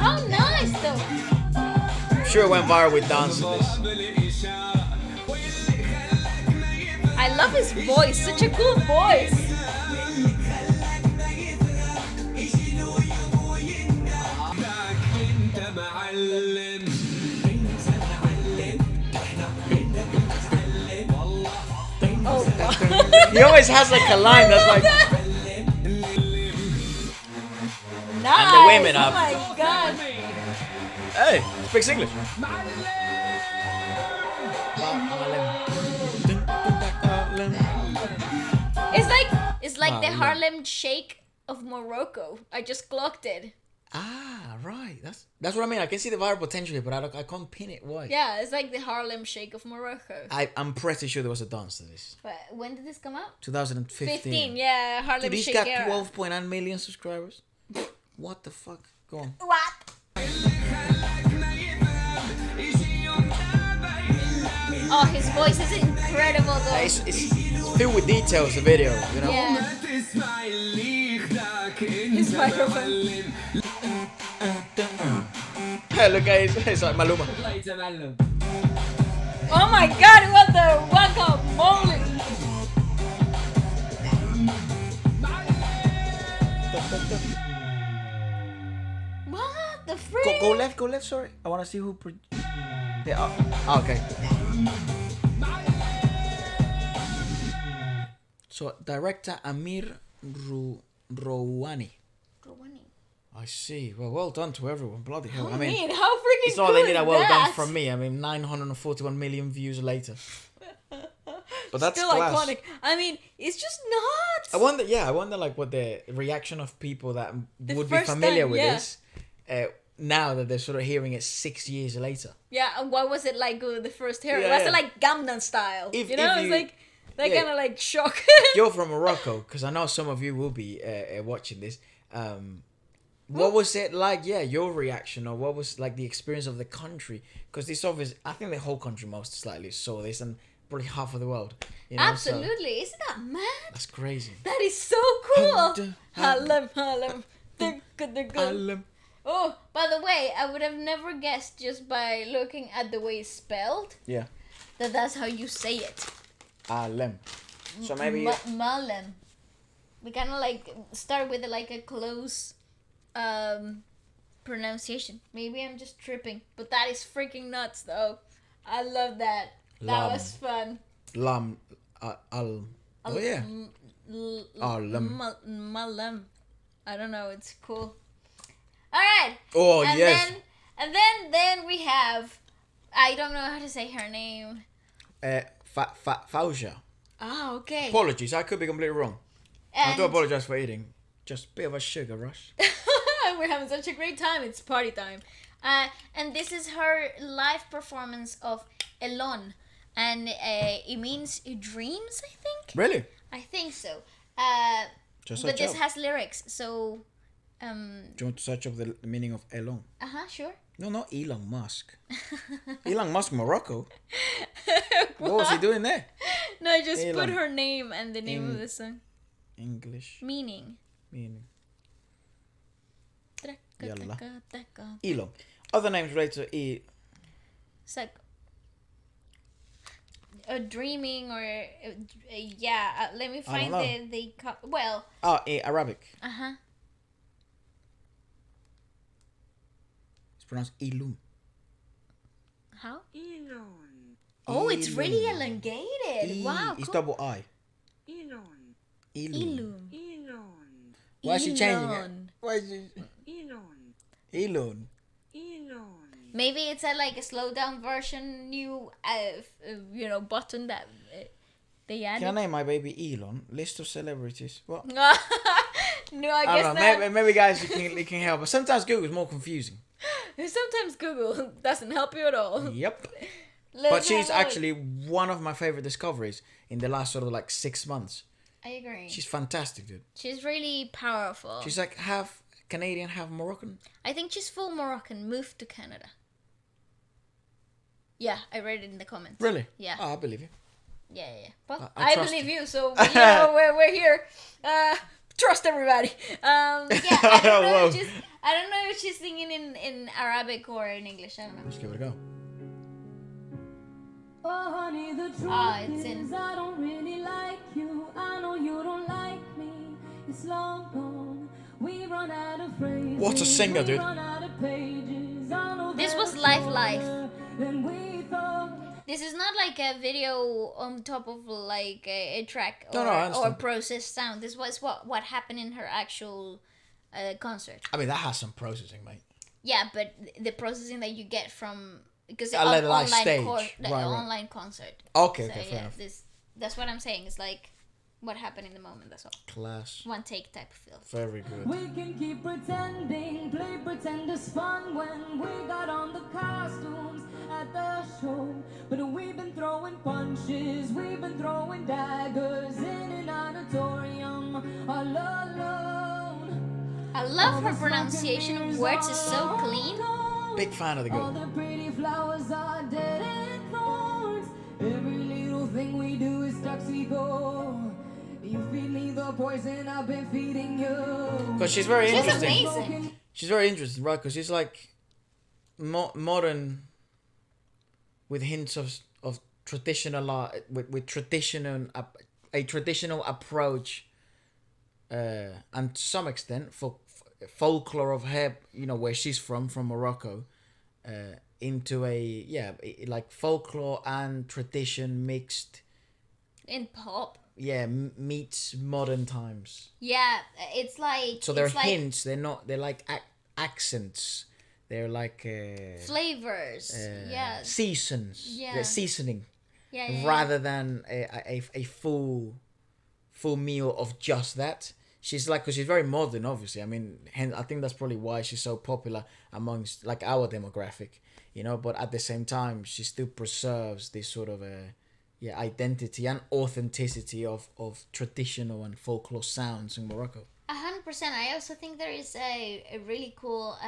Speaker 2: How nice though.
Speaker 3: I'm sure it went viral with dance to this.
Speaker 2: I love his voice. Such a cool voice.
Speaker 3: He always has like a line that's like.
Speaker 2: Nice.
Speaker 3: And the women
Speaker 2: oh
Speaker 3: are-
Speaker 2: my god.
Speaker 3: Hey, speaks English.
Speaker 2: It's like the Harlem Shake of Morocco. I just clocked it.
Speaker 3: Ah, right. That's what I mean. I can see the viral potential here, but I can't pin it. Why?
Speaker 2: Yeah, it's like the Harlem Shake of Morocco.
Speaker 3: I'm pretty sure there was a dance to this.
Speaker 2: But when did this come out?
Speaker 3: 2015.
Speaker 2: 15, yeah, Harlem
Speaker 3: Dude, he's
Speaker 2: Shake
Speaker 3: got
Speaker 2: era.
Speaker 3: 12.9 million subscribers. What the fuck? Go on.
Speaker 2: What? Oh, his voice is incredible though.
Speaker 3: It's filled with details, the video, you know?
Speaker 2: Yeah. His microphone.
Speaker 3: Hey, look at it's like Maluma.
Speaker 2: Oh my god, what the guacamole! What the freak?
Speaker 3: Go left, sorry. I want to see who... Yeah, oh, okay. So, director Amir Rouhani. I see. Well done to everyone. Bloody hell. I mean,
Speaker 2: How freaking
Speaker 3: it's not
Speaker 2: cool
Speaker 3: they need a
Speaker 2: is
Speaker 3: well
Speaker 2: that?
Speaker 3: done from me. I mean, 941 million views later. But that's
Speaker 2: Still
Speaker 3: class.
Speaker 2: iconic. I mean, it's just nuts.
Speaker 3: I wonder like what the reaction of people that would be
Speaker 2: first
Speaker 3: familiar
Speaker 2: time,
Speaker 3: with
Speaker 2: yeah.
Speaker 3: this now that they're sort of hearing it 6 years later.
Speaker 2: Yeah, and what was it like the first hair?
Speaker 3: Yeah,
Speaker 2: Was
Speaker 3: yeah.
Speaker 2: it like Gangnam Style?
Speaker 3: If
Speaker 2: you know,
Speaker 3: you-
Speaker 2: it's like that
Speaker 3: yeah.
Speaker 2: kind of like shock.
Speaker 3: You're from Morocco, because I know some of you will be watching this. What was it like? Yeah, your reaction, or what was like the experience of the country? Because this obviously, I think the whole country most slightly saw this, and probably half of the world. You know, so
Speaker 2: Absolutely, isn't that mad?
Speaker 3: that's crazy.
Speaker 2: That is so cool.
Speaker 3: Harlem,
Speaker 2: Harlem.
Speaker 3: Harlem.
Speaker 2: Oh, by the way, I would have never guessed just by looking at the way it's spelled
Speaker 3: Yeah,
Speaker 2: that that's how you say it.
Speaker 3: Harlem. So maybe
Speaker 2: Malem. We kind of like start with like a close pronunciation. Maybe I'm just tripping, but that is freaking nuts though. I love that. That
Speaker 3: Lam.
Speaker 2: was fun.
Speaker 3: Lam, oh yeah, Harlem.
Speaker 2: Malem. I don't know. It's cool. All right.
Speaker 3: Oh
Speaker 2: and
Speaker 3: yes.
Speaker 2: then we have. I don't know how to say her name.
Speaker 3: Faouzia.
Speaker 2: Ah, okay.
Speaker 3: Apologies, I could be completely wrong. I do apologize for eating. Just a bit of a sugar rush.
Speaker 2: We're having such a great time. It's party time. And this is her live performance of Elon. And it means dreams, I think?
Speaker 3: Really?
Speaker 2: I think so.
Speaker 3: Just
Speaker 2: But
Speaker 3: search
Speaker 2: this
Speaker 3: up.
Speaker 2: has lyrics, so...
Speaker 3: Do you want to search up the meaning of Elon?
Speaker 2: Sure.
Speaker 3: No, not Elon Musk. Elon Musk, Morocco. What was he doing there?
Speaker 2: No, just put
Speaker 3: Elon.
Speaker 2: her name and the name of the song.
Speaker 3: English
Speaker 2: Meaning.
Speaker 3: meaning. Yalla. Elon. Other names related to
Speaker 2: It's like a dreaming or yeah. Let me
Speaker 3: I don't
Speaker 2: find
Speaker 3: know.
Speaker 2: the well.
Speaker 3: Arabic.
Speaker 2: Uh-huh.
Speaker 3: It's pronounced Ilum.
Speaker 2: How? Oh, it's really elongated. Wow.
Speaker 3: It's
Speaker 2: Cool.
Speaker 3: double I. Ilum. Why is she changing it?
Speaker 2: Elon.
Speaker 3: Why is she? Elon.
Speaker 2: Maybe it's like a slowed down version, new button that they
Speaker 3: Can I
Speaker 2: added.
Speaker 3: name my baby Elon? List of celebrities. What?
Speaker 2: No, I
Speaker 3: I
Speaker 2: guess
Speaker 3: don't know.
Speaker 2: not.
Speaker 3: Maybe guys, you can help. But sometimes Google's more confusing.
Speaker 2: Sometimes Google doesn't help you at all.
Speaker 3: Yep.
Speaker 2: Let's
Speaker 3: But she's
Speaker 2: have a look.
Speaker 3: actually one of my favorite discoveries in the last sort of like 6 months.
Speaker 2: I agree.
Speaker 3: She's fantastic, dude.
Speaker 2: She's really powerful.
Speaker 3: She's like half Canadian, half Moroccan.
Speaker 2: I think she's full Moroccan, moved to Canada. Yeah, I read it in the comments.
Speaker 3: Really?
Speaker 2: Yeah.
Speaker 3: Oh, I believe you.
Speaker 2: Yeah. Well,
Speaker 3: I
Speaker 2: I
Speaker 3: trust
Speaker 2: believe
Speaker 3: you.
Speaker 2: you, so we're here. Trust everybody. Yeah, I don't know.
Speaker 3: Whoa.
Speaker 2: I don't know if she's singing in Arabic or in English. I don't know.
Speaker 3: Let's give it a go.
Speaker 4: Oh, honey, the truth
Speaker 2: It's in.
Speaker 4: is I don't really like you. I know you don't like me. It's long gone. We run out of phrases.
Speaker 3: What a singer, dude.
Speaker 4: We run out of pages. I know
Speaker 2: This
Speaker 4: that
Speaker 2: was Life Life.
Speaker 4: than we thought.
Speaker 2: This is not like a video on top of like a track
Speaker 3: No, I
Speaker 2: or
Speaker 3: understand.
Speaker 2: processed sound. This was what happened in her actual concert.
Speaker 3: I mean, that has some processing, mate.
Speaker 2: Yeah, but the processing that you get from because
Speaker 3: A little like stage.
Speaker 2: the
Speaker 3: Right.
Speaker 2: online concert.
Speaker 3: Okay,
Speaker 2: So
Speaker 3: okay, fair
Speaker 2: yeah,
Speaker 3: enough.
Speaker 2: that's what I'm saying. It's like what happened in the moment. That's all.
Speaker 3: Class.
Speaker 2: One take type of feel.
Speaker 3: Very good.
Speaker 6: We can keep pretending, play pretend it's fun when we got on the costumes at the show. But we've been throwing punches, we've been throwing daggers in an auditorium all alone.
Speaker 2: I love her pronunciation of words is so clean.
Speaker 3: Big fan of the
Speaker 6: All
Speaker 3: girl.
Speaker 6: the pretty flowers are dead and thorns. Every little thing we do is tuxedo. You feed me the poison I've been feeding you.
Speaker 3: Because she's very
Speaker 2: She's
Speaker 3: interesting.
Speaker 2: amazing.
Speaker 3: She's very interesting, right? Because she's like modern with hints of traditional art, with traditional a traditional approach, and to some extent for folklore of her, you know, where she's from Morocco, into like folklore and tradition mixed.
Speaker 2: In pop.
Speaker 3: Yeah, meets modern times.
Speaker 2: Yeah, it's like
Speaker 3: So they're
Speaker 2: it's like
Speaker 3: hints. They're like accents. They're like
Speaker 2: flavors. Yeah.
Speaker 3: seasons.
Speaker 2: Yeah.
Speaker 3: They're seasoning
Speaker 2: Yeah.
Speaker 3: rather than a full meal of just that. She's like, because she's very modern, obviously. I mean, I think that's probably why she's so popular amongst like our demographic, you know. But at the same time, she still preserves this sort of identity and authenticity of traditional and folklore sounds in Morocco.
Speaker 2: 100%. I also think there is a really cool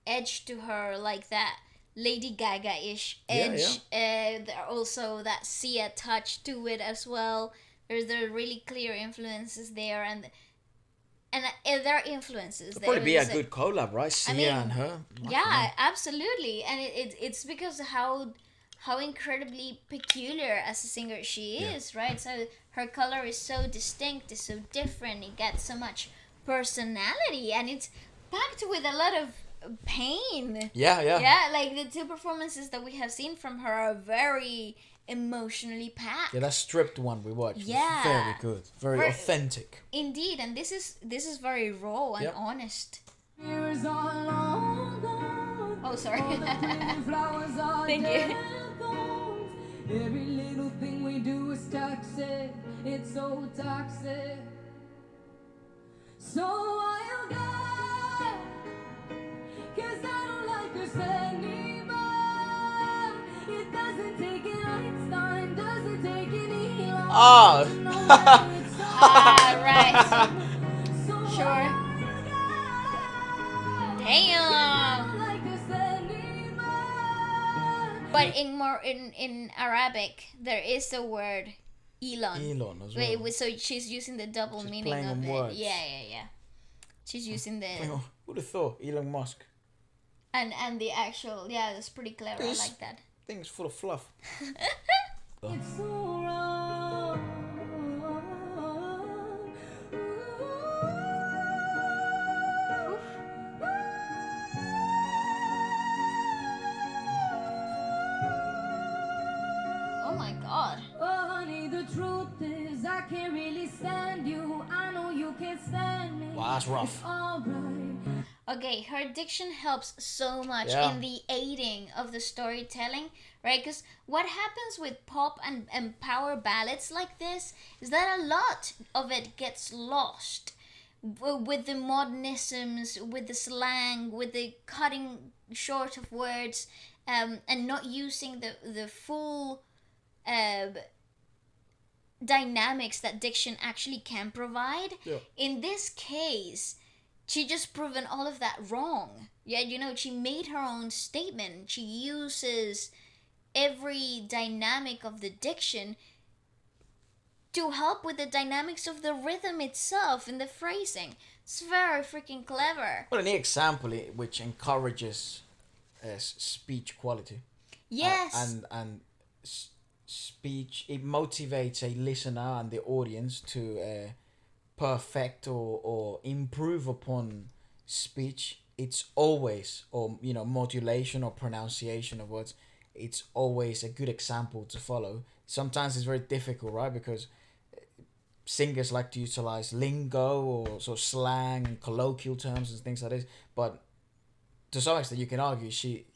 Speaker 2: edge to her, like that Lady Gaga-ish edge. There also that Sia touch to it as well. There are really clear influences there, and there are influences.
Speaker 3: It'll probably be a
Speaker 2: There's
Speaker 3: good collab, right? Sia and her.
Speaker 2: Yeah, absolutely, and it's because how incredibly peculiar as a singer she is, right? So her color is so distinct, it's so different, it gets so much personality, and it's packed with a lot of pain.
Speaker 3: Yeah.
Speaker 2: Like the two performances that we have seen from her are very emotionally packed.
Speaker 3: Yeah, that stripped one we watched was
Speaker 2: Yeah.
Speaker 3: very good, very authentic.
Speaker 2: Indeed, and this is very raw and
Speaker 3: Yep.
Speaker 2: honest.
Speaker 6: Years are long gone.
Speaker 2: Oh, sorry.
Speaker 6: Pretty flowers are
Speaker 2: Thank
Speaker 6: dead
Speaker 2: you.
Speaker 6: and gone. Every little thing we do is toxic. It's so toxic. So I'll go, 'cause I don't like us anymore. It doesn't take an Einstein, doesn't take an Elon.
Speaker 3: Oh.
Speaker 6: to know that it's
Speaker 2: Right.
Speaker 6: so
Speaker 2: Sure. Damn.
Speaker 6: like us anymore.
Speaker 2: But in Arabic, there is the word Elon.
Speaker 3: Elon as well.
Speaker 2: So she's using the double
Speaker 3: She's
Speaker 2: meaning
Speaker 3: playing
Speaker 2: of
Speaker 3: on
Speaker 2: it.
Speaker 3: words.
Speaker 2: Yeah. She's using the
Speaker 3: Who'd have thought? Elon Musk.
Speaker 2: and the actual that's pretty clever. I
Speaker 3: This-
Speaker 2: like that.
Speaker 3: Thing's full of fluff.
Speaker 6: It's so wrong.
Speaker 2: Oh my god.
Speaker 6: Oh, honey, the truth is I can't really stand you. I know you can't stand me.
Speaker 3: Wow, that's rough.
Speaker 6: Alright.
Speaker 2: Okay, her diction helps so much
Speaker 3: Yeah.
Speaker 2: in the aiding of the storytelling, right? Because what happens with pop and power ballads like this is that a lot of it gets lost with the modernisms, with the slang, with the cutting short of words, and not using the full dynamics that diction actually can provide.
Speaker 3: Yeah.
Speaker 2: In this case, she just proven all of that wrong. Yeah, she made her own statement. She uses every dynamic of the diction to help with the dynamics of the rhythm itself and the phrasing. It's very freaking clever.
Speaker 3: Well, an example which encourages speech quality.
Speaker 2: Yes.
Speaker 3: And speech, it motivates a listener and the audience to perfect or improve upon speech. It's always, or modulation or pronunciation of words. it's always a good example to follow. Sometimes it's very difficult, right? Because singers like to utilize lingo or sort of slang and colloquial terms and things like this. But to some extent, you can argue she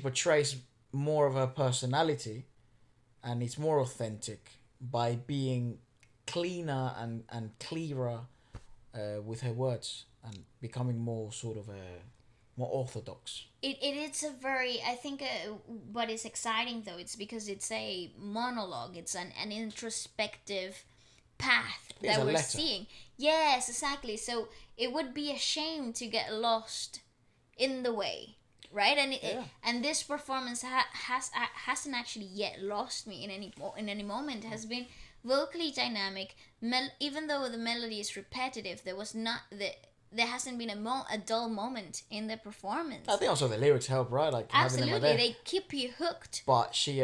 Speaker 3: portrays more of her personality, and it's more authentic by being cleaner and clearer with her words and becoming more sort of more orthodox.
Speaker 2: It is a very, I think, what is exciting though, it's because it's a monologue, it's an introspective path
Speaker 3: It's
Speaker 2: that
Speaker 3: a
Speaker 2: we're
Speaker 3: letter.
Speaker 2: seeing. Yes, exactly. So it would be a shame to get lost in the way, right? And and this performance hasn't actually yet lost me in any moment. It has been vocally dynamic. Even though the melody is repetitive, there hasn't been a dull moment in the performance.
Speaker 3: I think also the lyrics help, right? Like having them
Speaker 2: Absolutely,
Speaker 3: there.
Speaker 2: they keep you hooked.
Speaker 3: But she,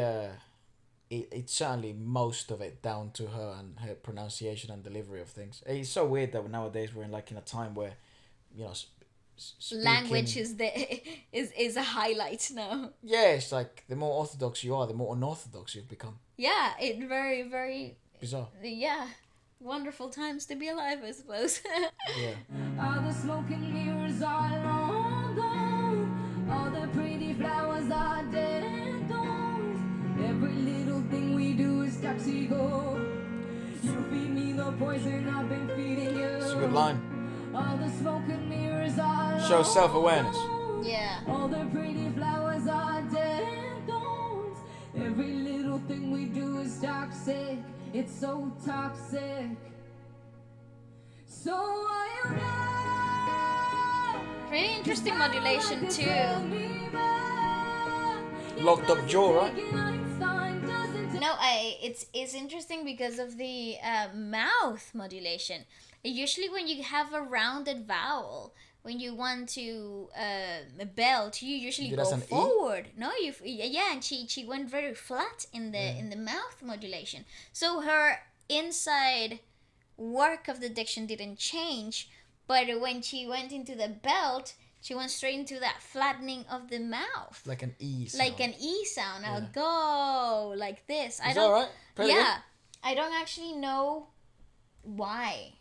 Speaker 3: it's certainly most of it down to her and her pronunciation and delivery of things. It's so weird that nowadays we're in a time where, speaking,
Speaker 2: Language is a highlight now.
Speaker 3: Yeah, it's like the more orthodox you are, the more unorthodox you've become.
Speaker 2: Yeah, it very, very,
Speaker 3: Bizarre.
Speaker 2: yeah, wonderful times to be alive, I suppose.
Speaker 3: Yeah.
Speaker 6: All the smoke and mirrors are long gone. All the pretty flowers are dead and gone. Every little thing we do is toxico. You feed me the poison I've been feeding you.
Speaker 3: It's a good line.
Speaker 6: All the smoke and mirrors are
Speaker 3: Shows self-awareness.
Speaker 2: Yeah.
Speaker 6: All the pretty flowers are dead and gone. Every little thing we do is toxic. It's so toxic. So I know.
Speaker 2: Really interesting modulation too.
Speaker 3: Locked up jaw, right?
Speaker 2: No, it's interesting because of the mouth modulation. Usually when you have a rounded vowel, when you want to belt, you usually
Speaker 3: Do
Speaker 2: go
Speaker 3: that as an E?
Speaker 2: forward. No, and she went very flat in the mouth modulation. So her inside work of the diction didn't change, but when she went into the belt, she went straight into that flattening of the mouth.
Speaker 3: Like an E sound.
Speaker 2: Like an E sound. I'll go like this.
Speaker 3: Is that alright?
Speaker 2: Yeah. I don't actually know why.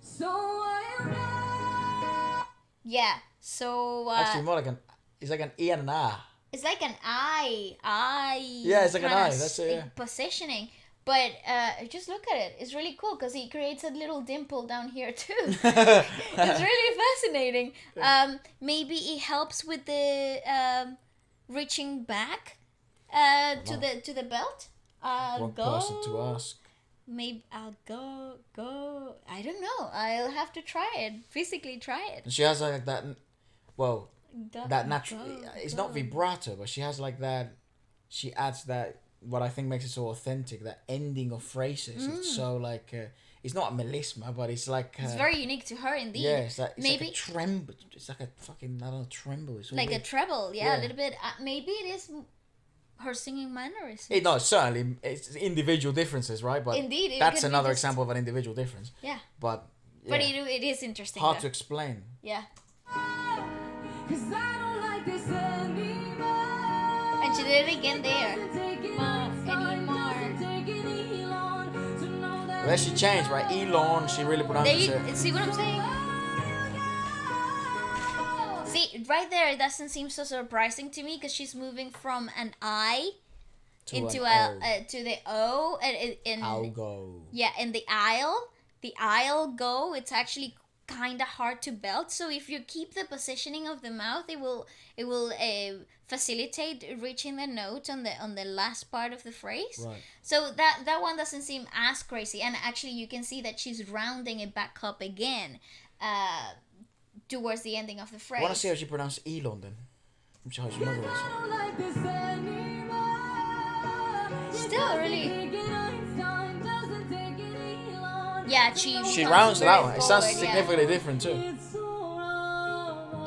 Speaker 6: So I
Speaker 2: Yeah. So
Speaker 3: Actually, more like it's like an E and an A.
Speaker 2: it's like an I.
Speaker 3: Yeah, it's like an
Speaker 2: kinda
Speaker 3: I, that's it, yeah.
Speaker 2: Positioning. But just look at it. It's really cool because he creates a little dimple down here too. It's really fascinating. Maybe it helps with the reaching back to the belt.
Speaker 3: Wrong person to ask.
Speaker 2: Maybe I'll go. I don't know. I'll have to try it. Physically try it.
Speaker 3: And she has like that. Well, that natural.
Speaker 2: Go,
Speaker 3: It's
Speaker 2: go.
Speaker 3: not vibrato, but she has like that. She adds that. What I think makes it so authentic. That ending of phrases. It's so like. It's not a melisma, but it's like.
Speaker 2: It's very unique to her indeed.
Speaker 3: Yeah, it's like
Speaker 2: Maybe
Speaker 3: a tremble. It's like a fucking, I don't know, tremble. It's all
Speaker 2: like a
Speaker 3: weird.
Speaker 2: treble. Yeah,
Speaker 3: Yeah.
Speaker 2: a little bit. Maybe it is her singing mannerism.
Speaker 3: No, certainly it's individual differences, right? But
Speaker 2: Indeed, it
Speaker 3: that's
Speaker 2: could be
Speaker 3: another
Speaker 2: just-
Speaker 3: example of an individual difference.
Speaker 2: Yeah.
Speaker 3: But yeah,
Speaker 2: But it is interesting.
Speaker 3: hard
Speaker 2: though.
Speaker 3: to explain.
Speaker 2: Yeah.
Speaker 6: Cause I don't like this anymore.
Speaker 2: And she did it again there.
Speaker 3: But then she changed, right? Elon, she really
Speaker 2: There
Speaker 3: pronounces
Speaker 2: you
Speaker 3: it.
Speaker 2: see what I'm saying? See, right there, it doesn't seem so surprising to me because she's moving from an I
Speaker 3: To
Speaker 2: into
Speaker 3: an
Speaker 2: a to the O and
Speaker 3: I'll go.
Speaker 2: yeah, and the aisle go. It's actually kind of hard to belt. So if you keep the positioning of the mouth, it will facilitate reaching the note on the last part of the phrase.
Speaker 3: Right.
Speaker 2: So that one doesn't seem as crazy, and actually you can see that she's rounding it back up again, towards the ending of the phrase.
Speaker 3: I want to see how she pronounced Elon then. I'm sure how she remembers it.
Speaker 2: Still really. Yeah, she
Speaker 3: She
Speaker 2: comes
Speaker 3: rounds it
Speaker 2: very
Speaker 3: out. It sounds
Speaker 2: forward, yeah.
Speaker 3: significantly different too.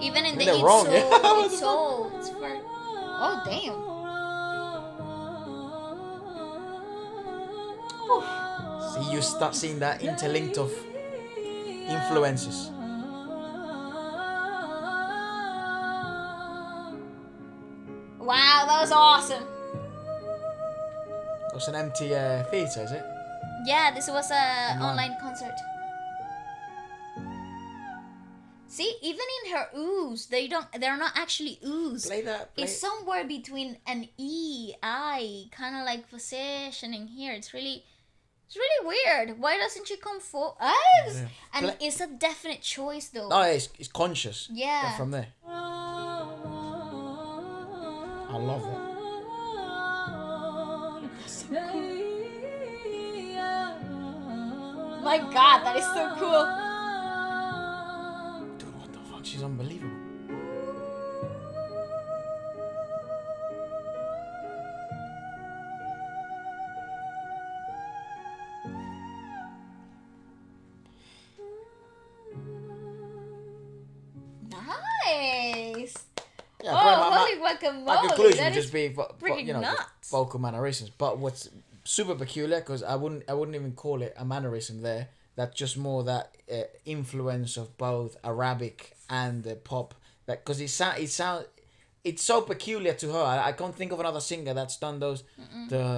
Speaker 2: Even in the
Speaker 3: They're
Speaker 2: it's
Speaker 3: wrong,
Speaker 2: so,
Speaker 3: yeah.
Speaker 2: it's so, it's for, oh damn.
Speaker 3: See, you start seeing that interlinked of influences.
Speaker 2: was awesome.
Speaker 3: It was an empty theatre, is it?
Speaker 2: Yeah, this was a online concert. See, even in her oohs, they're not actually oohs.
Speaker 3: Play that.
Speaker 2: It's somewhere between an E, I, kind of like positioning here. It's really weird. Why doesn't she come forward?
Speaker 3: Yeah.
Speaker 2: And it's a definite choice though.
Speaker 3: No, it's conscious.
Speaker 2: Yeah.
Speaker 3: From there. I love it.
Speaker 2: My God, that is so cool.
Speaker 3: Dude, what the fuck? She's unbelievable.
Speaker 2: Nice.
Speaker 3: Yeah,
Speaker 2: Holy guacamole.
Speaker 3: my conclusion
Speaker 2: That
Speaker 3: would
Speaker 2: is
Speaker 3: just be,
Speaker 2: freaking
Speaker 3: just
Speaker 2: nuts.
Speaker 3: vocal mannerisms. But what's super peculiar, because I wouldn't even call it a mannerism there. That's just more that influence of both Arabic and pop. That because it's so peculiar to her. I can't think of another singer that's done those.
Speaker 2: They're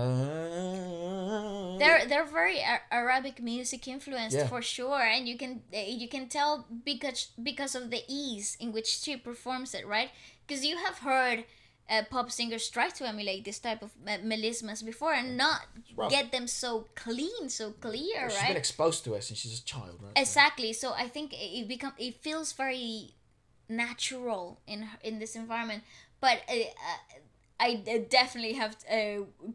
Speaker 2: very Arabic music influenced,
Speaker 3: Yeah.
Speaker 2: for sure, and you can tell because of the ease in which she performs it, right? Because you have heard pop singers try to emulate this type of melismas before and not
Speaker 3: rough.
Speaker 2: get them so clean, so clear,
Speaker 3: She's
Speaker 2: right?
Speaker 3: been exposed to it since she's a child, right?
Speaker 2: Exactly. So I think it feels very natural in this environment, but I definitely have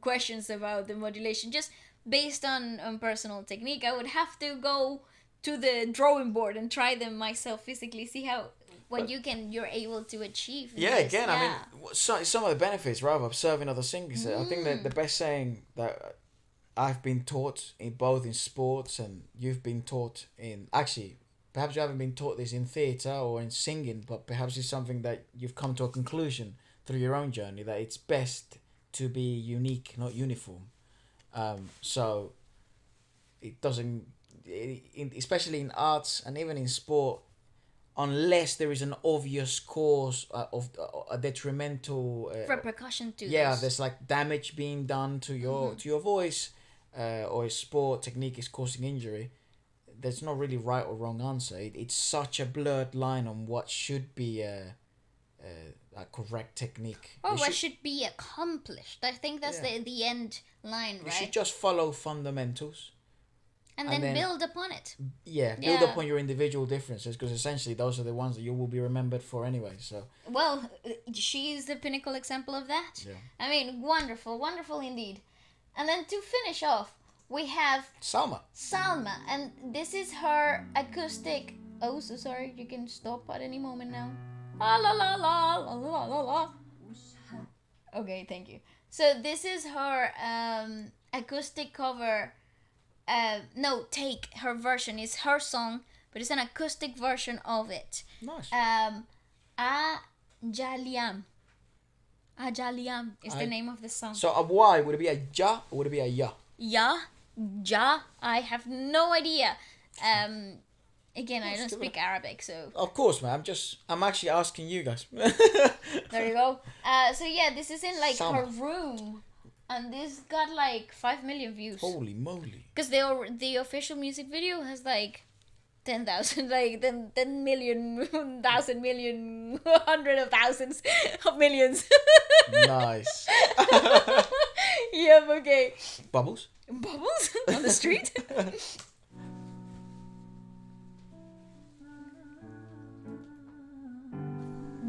Speaker 2: questions about the modulation. Just based on personal technique, I would have to go to the drawing board and try them myself physically, see what you're able to achieve. in
Speaker 3: Yeah,
Speaker 2: this.
Speaker 3: again, I mean, some of the benefits, right, of observing other singers. I think that the best saying that I've been taught both in sports and you've been taught in, actually, perhaps you haven't been taught this in theatre or in singing, but perhaps it's something that you've come to a conclusion through your own journey, that it's best to be unique, not uniform. So it doesn't, especially in arts and even in sport, unless there is an obvious cause of a detrimental
Speaker 2: repercussion to this.
Speaker 3: there's like damage being done to your voice, or a sport technique is causing injury. There's not really right or wrong answer. It's such a blurred line on what should be a correct technique.
Speaker 2: Or what should be accomplished. I think that's the end line,
Speaker 3: You
Speaker 2: right?
Speaker 3: should just follow fundamentals.
Speaker 2: and then build upon it.
Speaker 3: Build upon your individual differences, because essentially those are the ones that you will be remembered for anyway. So
Speaker 2: Well, she's the pinnacle example of that.
Speaker 3: Yeah.
Speaker 2: I mean, wonderful indeed. And then to finish off, we have
Speaker 3: Salma.
Speaker 2: and this is her acoustic. Oh, so sorry. You can stop at any moment now. La la la la la la la la. Okay, thank you. So this is her acoustic cover. Her version is her song, but it's an acoustic version of it.
Speaker 3: Nice.
Speaker 2: Ajaliam. Ajaliam is the name of the song.
Speaker 3: So a Y, would it be a ja or would it be a ya?
Speaker 2: Ja, I have no idea. Again, I don't speak Arabic, so
Speaker 3: Of course, man. I'm actually asking you guys.
Speaker 2: there you go. So yeah, this is in like
Speaker 3: Salma.
Speaker 2: her room, and this got like 5 million views.
Speaker 3: Holy moly.
Speaker 2: Because the official music video has like 10,000, like 10 million, 1,000 million, hundred of thousands of millions.
Speaker 3: Nice.
Speaker 2: Yep, okay.
Speaker 3: Bubbles?
Speaker 2: Bubbles on the street?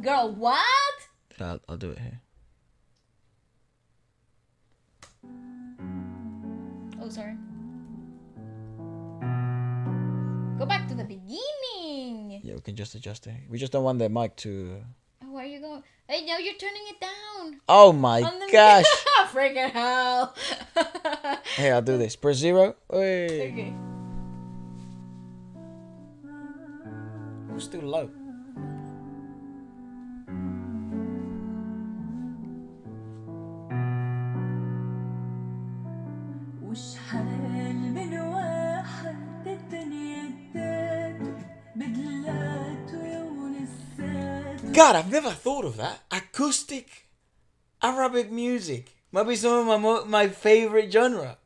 Speaker 2: Girl, what?
Speaker 3: I'll do it here.
Speaker 2: Oh, sorry. Go back to the beginning.
Speaker 3: Yeah, we can just adjust it. We just don't want the mic to...
Speaker 2: Oh, where are you going? Hey, no, you're turning it down.
Speaker 3: Oh my
Speaker 2: On the
Speaker 3: gosh.
Speaker 2: Freaking hell.
Speaker 3: Here, I'll do this. Press 0. Hey.
Speaker 2: Okay.
Speaker 3: It's still low.
Speaker 6: وشحال من واحد بالدنيا اداته بدلاته ونساته
Speaker 3: God, I've never thought of that. Acoustic Arabic music might be some of my favorite genre.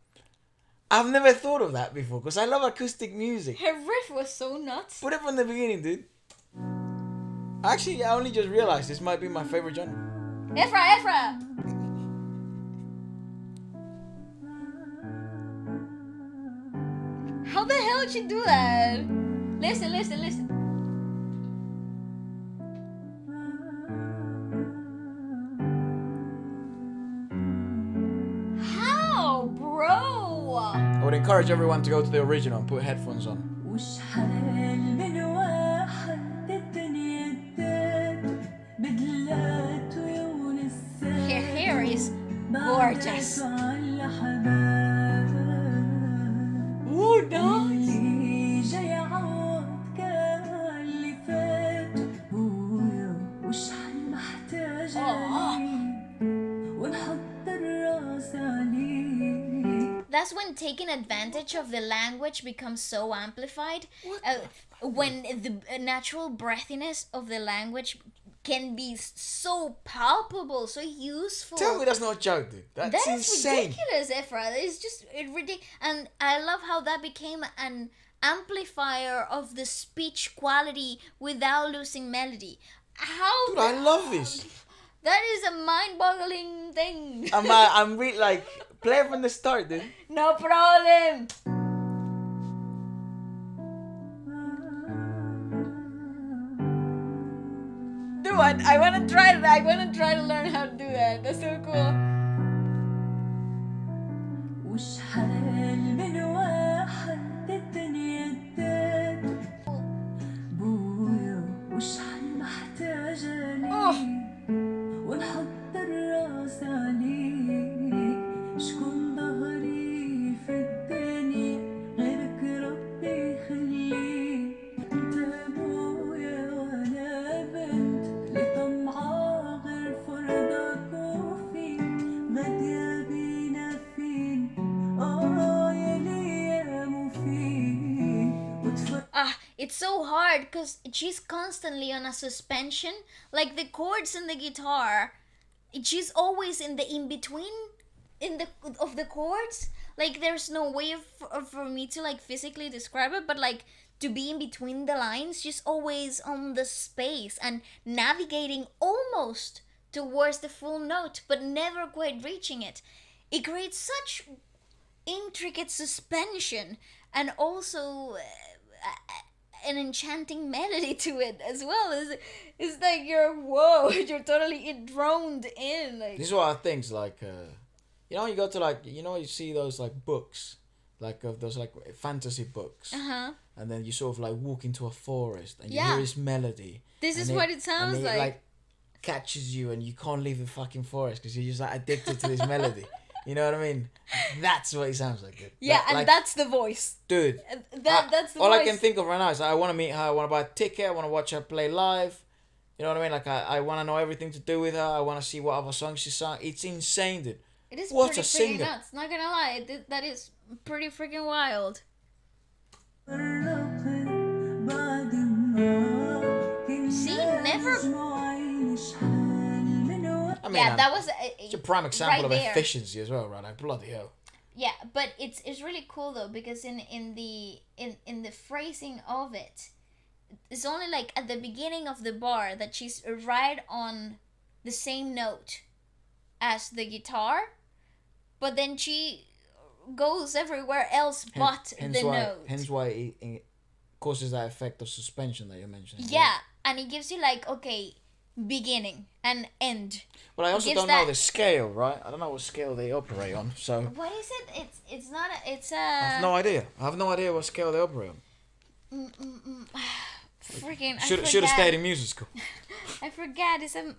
Speaker 3: I've never thought of that before because I love acoustic music.
Speaker 2: Her riff was so nuts.
Speaker 3: Put it from the beginning, dude. Actually, I only just realized this might be my favorite genre.
Speaker 2: Efra. How the hell did she do that? Listen. How, bro?
Speaker 3: I would encourage everyone to go to the original and put headphones on.
Speaker 6: وشحال من واحد الدنيا ادات بدلات ونسات
Speaker 2: Her hair is gorgeous.
Speaker 6: على حباب
Speaker 2: Oh, nice.
Speaker 6: اللي جاي يعوض كان اللي فات وشحال محتاج ونحط الراس عليه.
Speaker 2: That's when taking advantage of the language becomes so amplified. When the natural breathiness of the language can be so palpable, so useful.
Speaker 3: Tell me that's not a joke, dude. That's insane.
Speaker 2: Ridiculous, Efra. It's just ridiculous. And I love how that became an amplifier of the speech quality without losing melody. How?
Speaker 3: Dude, I love this.
Speaker 2: That is a mind-boggling thing.
Speaker 3: I'm really like, play it from the start, dude.
Speaker 2: No problem. Do it. I want to try that. I want to try to learn how to do that. That's so cool.
Speaker 6: وشحال من واحد الدنيا ادات بويا وشحال محتاج عليه ونحط الراس عليه شكون ظهري في الدنيا غيرك ربي يخليه انت ابويا وانا بنت اللي طمعة غير فرضك وفيك غادية بينا فين يا ليام وفين
Speaker 2: It's so hard because she's constantly on a suspension. Like the chords in the guitar, she's always in the in-between of the chords. Like there's no way for me to like physically describe it, but like to be in between the lines, she's always on the space and navigating almost towards the full note, but never quite reaching it. It creates such intricate suspension and also an enchanting melody to it as well. It's like you're totally droned in. Like
Speaker 3: This is what I think. Like, you go to like, you see those like books, like of those like fantasy books, and then you sort of like walk into a forest and you hear this melody.
Speaker 2: This is what it sounds
Speaker 3: and
Speaker 2: like.
Speaker 3: Catches you and you can't leave the fucking forest because you're just like addicted to this melody. You know what I mean? That's what it sounds like, dude.
Speaker 2: Yeah, and
Speaker 3: like,
Speaker 2: that's the voice.
Speaker 3: Dude.
Speaker 2: That's the
Speaker 3: all
Speaker 2: voice.
Speaker 3: I can think of right now is I want to meet her. I want to buy a ticket. I want to watch her play live. You know what I mean? Like I want to know everything to do with her. I want to see what other songs she sang. It's insane, dude.
Speaker 2: It is
Speaker 3: What
Speaker 2: pretty
Speaker 3: a
Speaker 2: freaking
Speaker 3: singer.
Speaker 2: nuts. Not gonna lie, that is pretty freaking wild. See, never.
Speaker 3: I mean,
Speaker 2: Yeah, that was
Speaker 3: it's a prime example
Speaker 2: right
Speaker 3: of
Speaker 2: there.
Speaker 3: efficiency as well, right? Like bloody hell.
Speaker 2: Yeah, but it's really cool though because in the phrasing of it, it's only like at the beginning of the bar that she's right on the same note as the guitar, but then she goes everywhere else but the note.
Speaker 3: Hence why it causes that effect of suspension that you're mentioning.
Speaker 2: Yeah, and it gives you like, okay, beginning and end.
Speaker 3: But I also
Speaker 2: gives
Speaker 3: don't know
Speaker 2: that-
Speaker 3: the scale, right? I don't know what scale they operate on, so
Speaker 2: What is it? It's not a, it's a...
Speaker 3: I have no idea. I have no idea what scale they operate on.
Speaker 2: Freaking,
Speaker 3: Should have stayed in music school.
Speaker 2: I forget, it's a...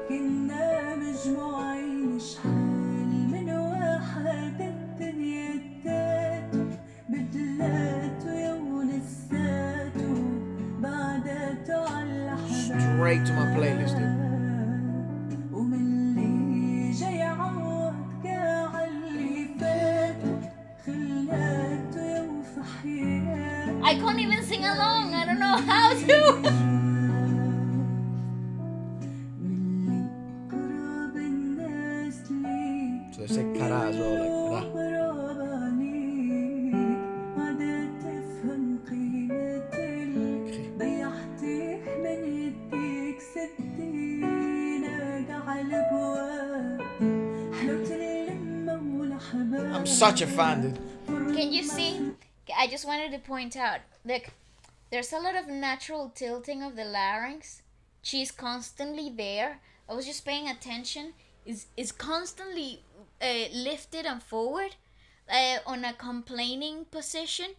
Speaker 6: كنا مجموعين شحال من واحد الدنيا ادات بدلات ونسات بعدات على
Speaker 3: Straight to my playlist, dude.
Speaker 6: ومن اللي جاي يعوض كاع اللي فات خلات يوفى حياة
Speaker 2: I can't even sing along, I don't know how to.
Speaker 6: من اللي قرب
Speaker 3: such a fan, dude.
Speaker 2: Can you see? I just wanted to point out, look, there's a lot of natural tilting of the larynx. She's constantly there. I was just paying attention. Is constantly lifted and forward on a complaining position.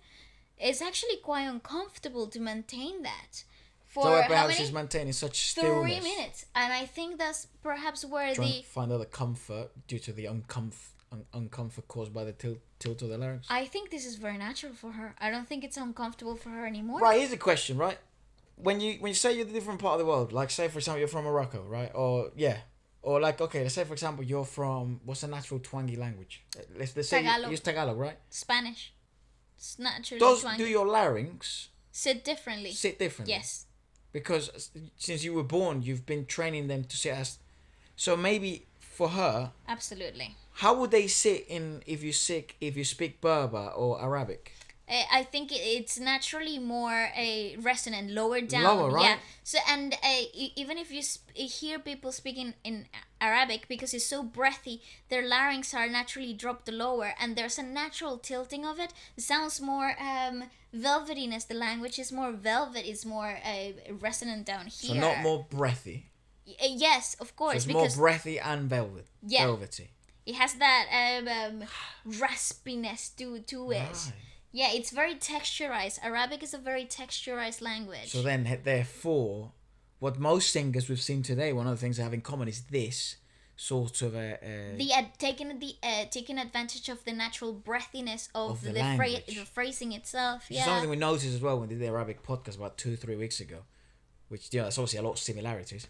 Speaker 2: It's actually quite uncomfortable to maintain that. For
Speaker 3: So
Speaker 2: how
Speaker 3: perhaps
Speaker 2: many?
Speaker 3: she's maintaining such
Speaker 2: 3
Speaker 3: stillness.
Speaker 2: minutes. And I think that's perhaps where
Speaker 3: Trying
Speaker 2: the...
Speaker 3: to find other comfort due to the uncomfort caused by the tilt of the larynx.
Speaker 2: I think this is very natural for her. I don't think it's uncomfortable for her anymore.
Speaker 3: Right, here's a question, right? When you say you're a different part of the world, like say for example you're from Morocco, right? Or like okay, let's say for example you're from what's a natural twangy language? Let's say
Speaker 2: Tagalog.
Speaker 3: you use Tagalog, right?
Speaker 2: Spanish. It's naturally
Speaker 3: Do
Speaker 2: twangy.
Speaker 3: your larynx
Speaker 2: Sit differently.
Speaker 3: sit differently?
Speaker 2: Yes.
Speaker 3: Because since you were born, you've been training them to sit as. So maybe for her,
Speaker 2: Absolutely.
Speaker 3: how would they sit if you speak Berber or Arabic?
Speaker 2: I think it's naturally more resonant, lower down.
Speaker 3: Lower, right?
Speaker 2: Yeah. So and even if you hear people speaking in Arabic, because it's so breathy, their larynx are naturally dropped lower, and there's a natural tilting of it. It sounds more velvetiness. The language is more velvet. It's more resonant down
Speaker 3: So
Speaker 2: here.
Speaker 3: not more breathy.
Speaker 2: Yes, of
Speaker 3: So
Speaker 2: course,
Speaker 3: it's more
Speaker 2: because
Speaker 3: breathy and
Speaker 2: Yeah.
Speaker 3: velvety.
Speaker 2: it has that raspiness to it.
Speaker 3: Right.
Speaker 2: Yeah, it's very texturized. Arabic is a very texturized language.
Speaker 3: So then, therefore, what most singers we've seen today, one of the things they have in common is this sort of
Speaker 2: taking advantage of the natural breathiness
Speaker 3: Of the
Speaker 2: the
Speaker 3: language.
Speaker 2: the phrasing itself.
Speaker 3: Which is
Speaker 2: Yeah.
Speaker 3: something we noticed as well when we did the Arabic podcast about 2-3 weeks ago, which there's obviously a lot of similarities.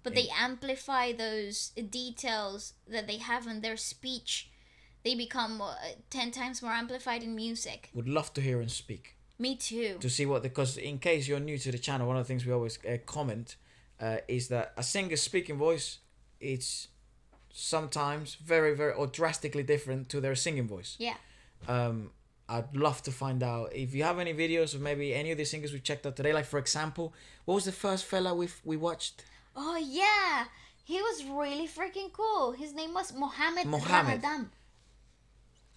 Speaker 2: But they amplify those details that they have in their speech. They become 10 times more amplified in music.
Speaker 3: would love to hear and speak
Speaker 2: Me too.
Speaker 3: to see because in case you're new to the channel, one of the things we always comment is that a singer's speaking voice, it's sometimes very, very or drastically different to their singing voice.
Speaker 2: Yeah.
Speaker 3: I'd love to find out if you have any videos of maybe any of the singers we checked out today. Like for example, what was the first fella we watched?
Speaker 2: Oh yeah. He was really freaking cool. His name was Mohamed Ramadan.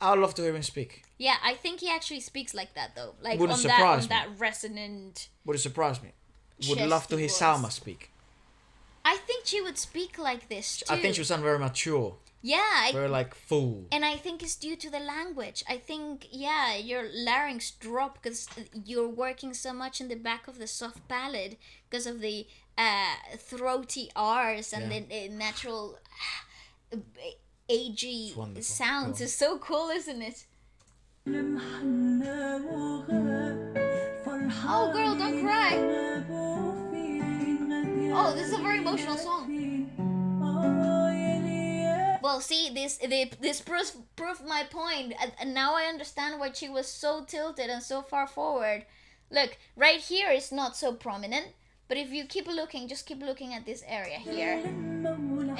Speaker 3: I'd love to hear him speak.
Speaker 2: Yeah, I think he actually speaks like that though. Like
Speaker 3: Wouldn't
Speaker 2: on
Speaker 3: surprise me.
Speaker 2: that resonant.
Speaker 3: Would it surprise me? Would
Speaker 2: Chesty
Speaker 3: love to hear
Speaker 2: voice.
Speaker 3: Salma speak.
Speaker 2: I think she would speak like this too.
Speaker 3: I think she would sound very mature,
Speaker 2: Yeah,
Speaker 3: very like full.
Speaker 2: and I think it's due to the language. I think, yeah, your larynx drop because you're working so much in the back of the soft palate because of the throaty R's and
Speaker 3: Yeah.
Speaker 2: the natural AG
Speaker 3: wonderful.
Speaker 2: sounds.
Speaker 3: Go on.
Speaker 2: It's so cool, isn't it? Oh, girl, don't cry. Oh, this is a very emotional song. Well, see, this proves my point. And now I understand why she was so tilted and so far forward. Look, right here is not so prominent, but if you keep looking, just keep looking at this area here,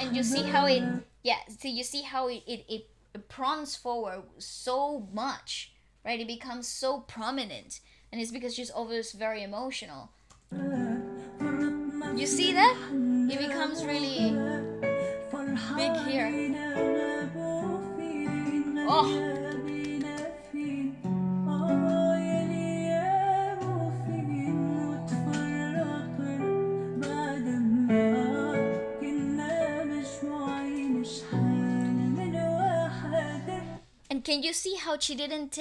Speaker 2: and you see how it, you see how it pruns forward so much, right? It becomes so prominent, and it's because she's always very emotional. You see that? It becomes really big here. Oh. And can you see how she didn't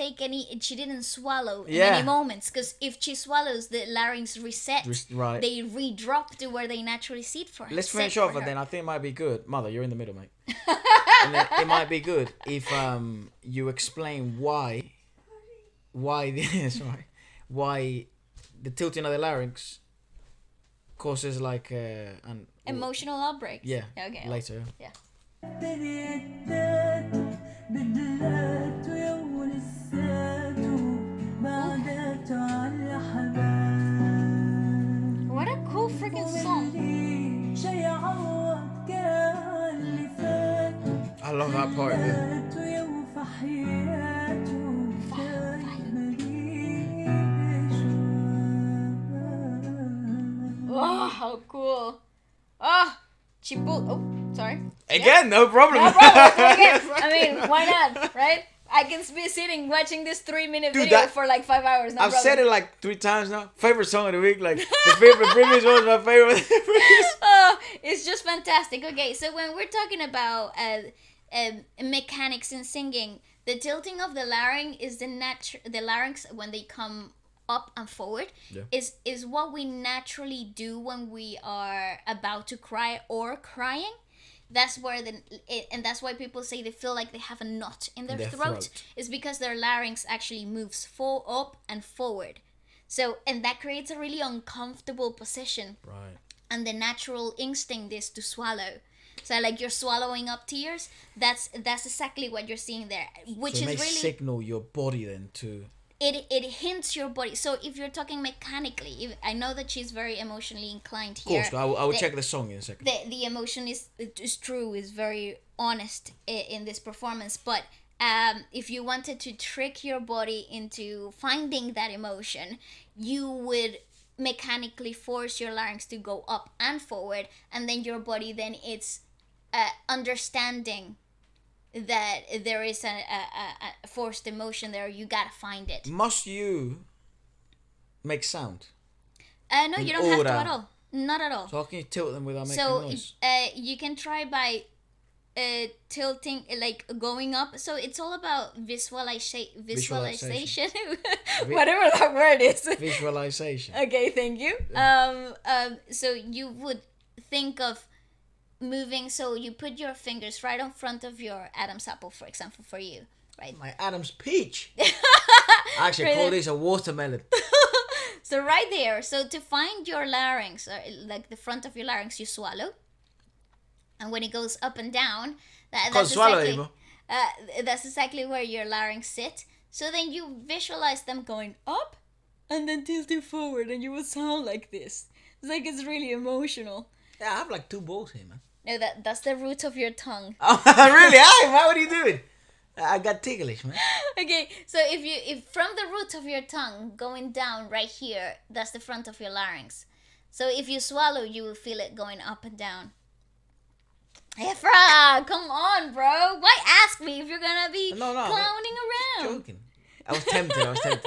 Speaker 2: swallow in
Speaker 3: Yeah.
Speaker 2: any moments? Because if she swallows, the larynx reset.
Speaker 3: Right.
Speaker 2: They re-drop to where they naturally sit for her.
Speaker 3: Let's
Speaker 2: sit
Speaker 3: finish
Speaker 2: for
Speaker 3: off,
Speaker 2: her.
Speaker 3: and then I think it might be good. Mother, you're in the middle, mate. And then it might be good if you explain why why the tilting of the larynx causes like an
Speaker 2: Emotional outbreaks.
Speaker 3: yeah,
Speaker 2: Okay.
Speaker 3: later.
Speaker 2: Yeah. What a cool freaking song.
Speaker 3: I love that part. Yeah.
Speaker 2: Oh, how cool. Oh, she pulled. Oh, sorry.
Speaker 3: Again, no problem.
Speaker 2: No problem. Okay. I mean, why not, right? I can be sitting watching this 3-minute
Speaker 3: Dude,
Speaker 2: video
Speaker 3: that-
Speaker 2: for like 5 hours. No
Speaker 3: I've
Speaker 2: problem.
Speaker 3: said it like 3 times now. Favorite song of the week, like the previous one was my favorite.
Speaker 2: Oh, it's just fantastic. Okay, so when we're talking about mechanics in singing, the tilting of the larynx is the larynx when they come up and forward is what we naturally do when we are about to cry or crying. That's where and that's why people say they feel like they have a knot in their throat. Is because their larynx actually moves up and forward. So, and that creates a really uncomfortable position.
Speaker 3: Right.
Speaker 2: And the natural instinct is to swallow. So like you're swallowing up tears, that's exactly what you're seeing there. Which
Speaker 3: So it
Speaker 2: is
Speaker 3: may
Speaker 2: really
Speaker 3: signal your body then to...
Speaker 2: it hints your body. So if you're talking mechanically, I know that she's very emotionally inclined here.
Speaker 3: Of course, I will check the song in a second.
Speaker 2: The emotion is true, is very honest in this performance. But if you wanted to trick your body into finding that emotion, you would mechanically force your larynx to go up and forward, and then your body then it's understanding that there is a forced emotion there. You gotta find it.
Speaker 3: Must you make sound?
Speaker 2: No, you don't have to at all. Not at all.
Speaker 3: So how can you tilt them without making
Speaker 2: So
Speaker 3: noise?
Speaker 2: you can try by tilting, like going up. So it's all about visualization. Whatever that word is.
Speaker 3: Visualization.
Speaker 2: Okay, thank you. So you would think of moving, so you put your fingers right in front of your Adam's apple, for example, for you, right?
Speaker 3: My Adam's peach. I actually call this a watermelon.
Speaker 2: So right there, so to find your larynx, or like the front of your larynx, you swallow. And when it goes up and down, that's exactly where your larynx sits. So then you visualize them going up and then tilting forward, and you will sound like this. It's like it's really emotional.
Speaker 3: Yeah, I have like 2 balls here, man.
Speaker 2: No, that's the root of your tongue.
Speaker 3: Oh, really? Hey, what are you doing? I got ticklish, man.
Speaker 2: Okay, so if from the root of your tongue going down right here, that's the front of your larynx. So if you swallow, you will feel it going up and down. Efra, come on, bro. Why ask me if you're gonna be clowning around?
Speaker 3: Joking. I was tempted.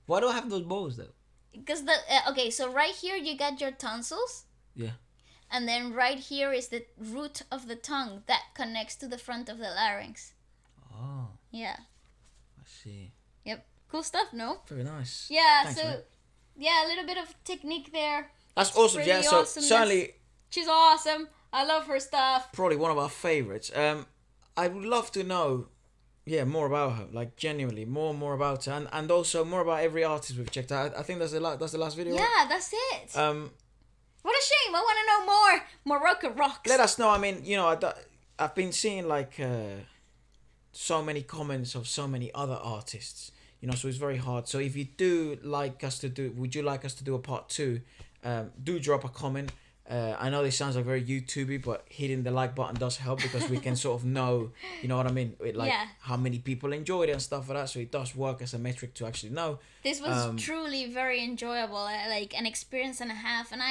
Speaker 3: Why do I have those balls though?
Speaker 2: Because okay, so right here you got your tonsils.
Speaker 3: Yeah.
Speaker 2: And then right here is the root of the tongue that connects to the front of the larynx.
Speaker 3: Oh.
Speaker 2: Yeah.
Speaker 3: I see.
Speaker 2: Yep. Cool stuff, no?
Speaker 3: Very nice.
Speaker 2: Yeah,
Speaker 3: Thanks,
Speaker 2: so
Speaker 3: man.
Speaker 2: Yeah, a little bit of technique there.
Speaker 3: That's
Speaker 2: It's
Speaker 3: awesome.
Speaker 2: pretty
Speaker 3: Yeah, so
Speaker 2: awesomeness.
Speaker 3: certainly
Speaker 2: She's awesome. I love her stuff.
Speaker 3: probably one of our favorites. I would love to know, more about her. Like genuinely, more about her, and also more about every artist we've checked out. I think that's the last video.
Speaker 2: Yeah,
Speaker 3: right?
Speaker 2: that's it.
Speaker 3: Um,
Speaker 2: What a shame. I want to know more. Morocco rocks.
Speaker 3: let us know. I mean, I've been seeing like so many comments of so many other artists. So it's very hard. So if you do like us to do, would you like us to do a part 2? Do drop a comment. I know this sounds like very YouTubey, but hitting the like button does help because we can sort of know, you know what I mean, how many people enjoyed it and stuff like that. So it does work as a metric to actually know.
Speaker 2: This was truly very enjoyable, like an experience and a half, and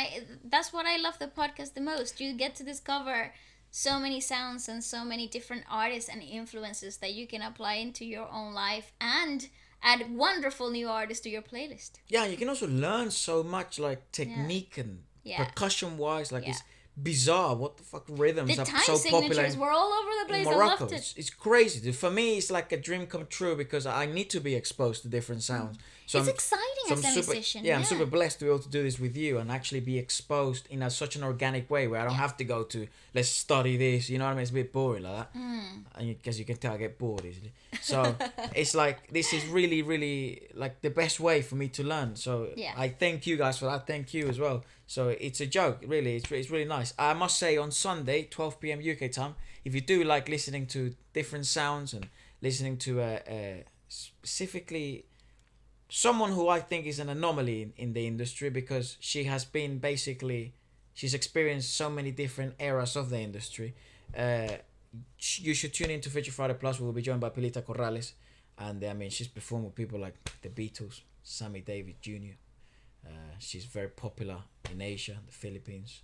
Speaker 2: that's what I love the podcast the most. You get to discover so many sounds and so many different artists and influences that you can apply into your own life and add wonderful new artists to your playlist.
Speaker 3: Yeah, you can also learn so much like technique and percussion wise, like it's bizarre what the fuck rhythms
Speaker 2: The
Speaker 3: are
Speaker 2: time
Speaker 3: so popular
Speaker 2: signatures were all over the place.
Speaker 3: in Morocco.
Speaker 2: I loved it.
Speaker 3: It's crazy. Dude. For me, it's like a dream come true because I need to be exposed to different sounds. So
Speaker 2: It's exciting as a musician.
Speaker 3: I'm super blessed to be able to do this with you and actually be exposed in such an organic way where I don't have to go to let's study this. You know what I mean? It's a bit boring like that. And because you can tell I get bored easily. So it's like this is really, really like the best way for me to learn. So I thank you guys for that. Thank you as well. So it's a joke, really. It's really nice. I must say on Sunday, 12 p.m. UK time, if you do like listening to different sounds and listening to specifically someone who I think is an anomaly in the industry because she's experienced so many different eras of the industry. You should tune in to Feature Friday Plus. We will be joined by Pilta Corrales. And she's performed with people like the Beatles, Sammy Davis Jr., She's very popular in Asia, the Philippines,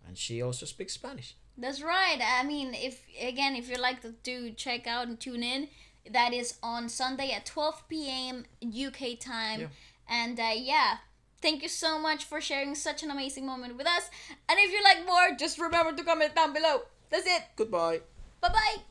Speaker 3: and she also speaks Spanish.
Speaker 2: That's right. I mean, if you like to check out and tune in, that is on Sunday at 12 p.m. UK time.
Speaker 3: Yeah.
Speaker 2: And thank you so much for sharing such an amazing moment with us. And if you like more, just remember to comment down below. That's it.
Speaker 3: Goodbye.
Speaker 2: Bye-bye.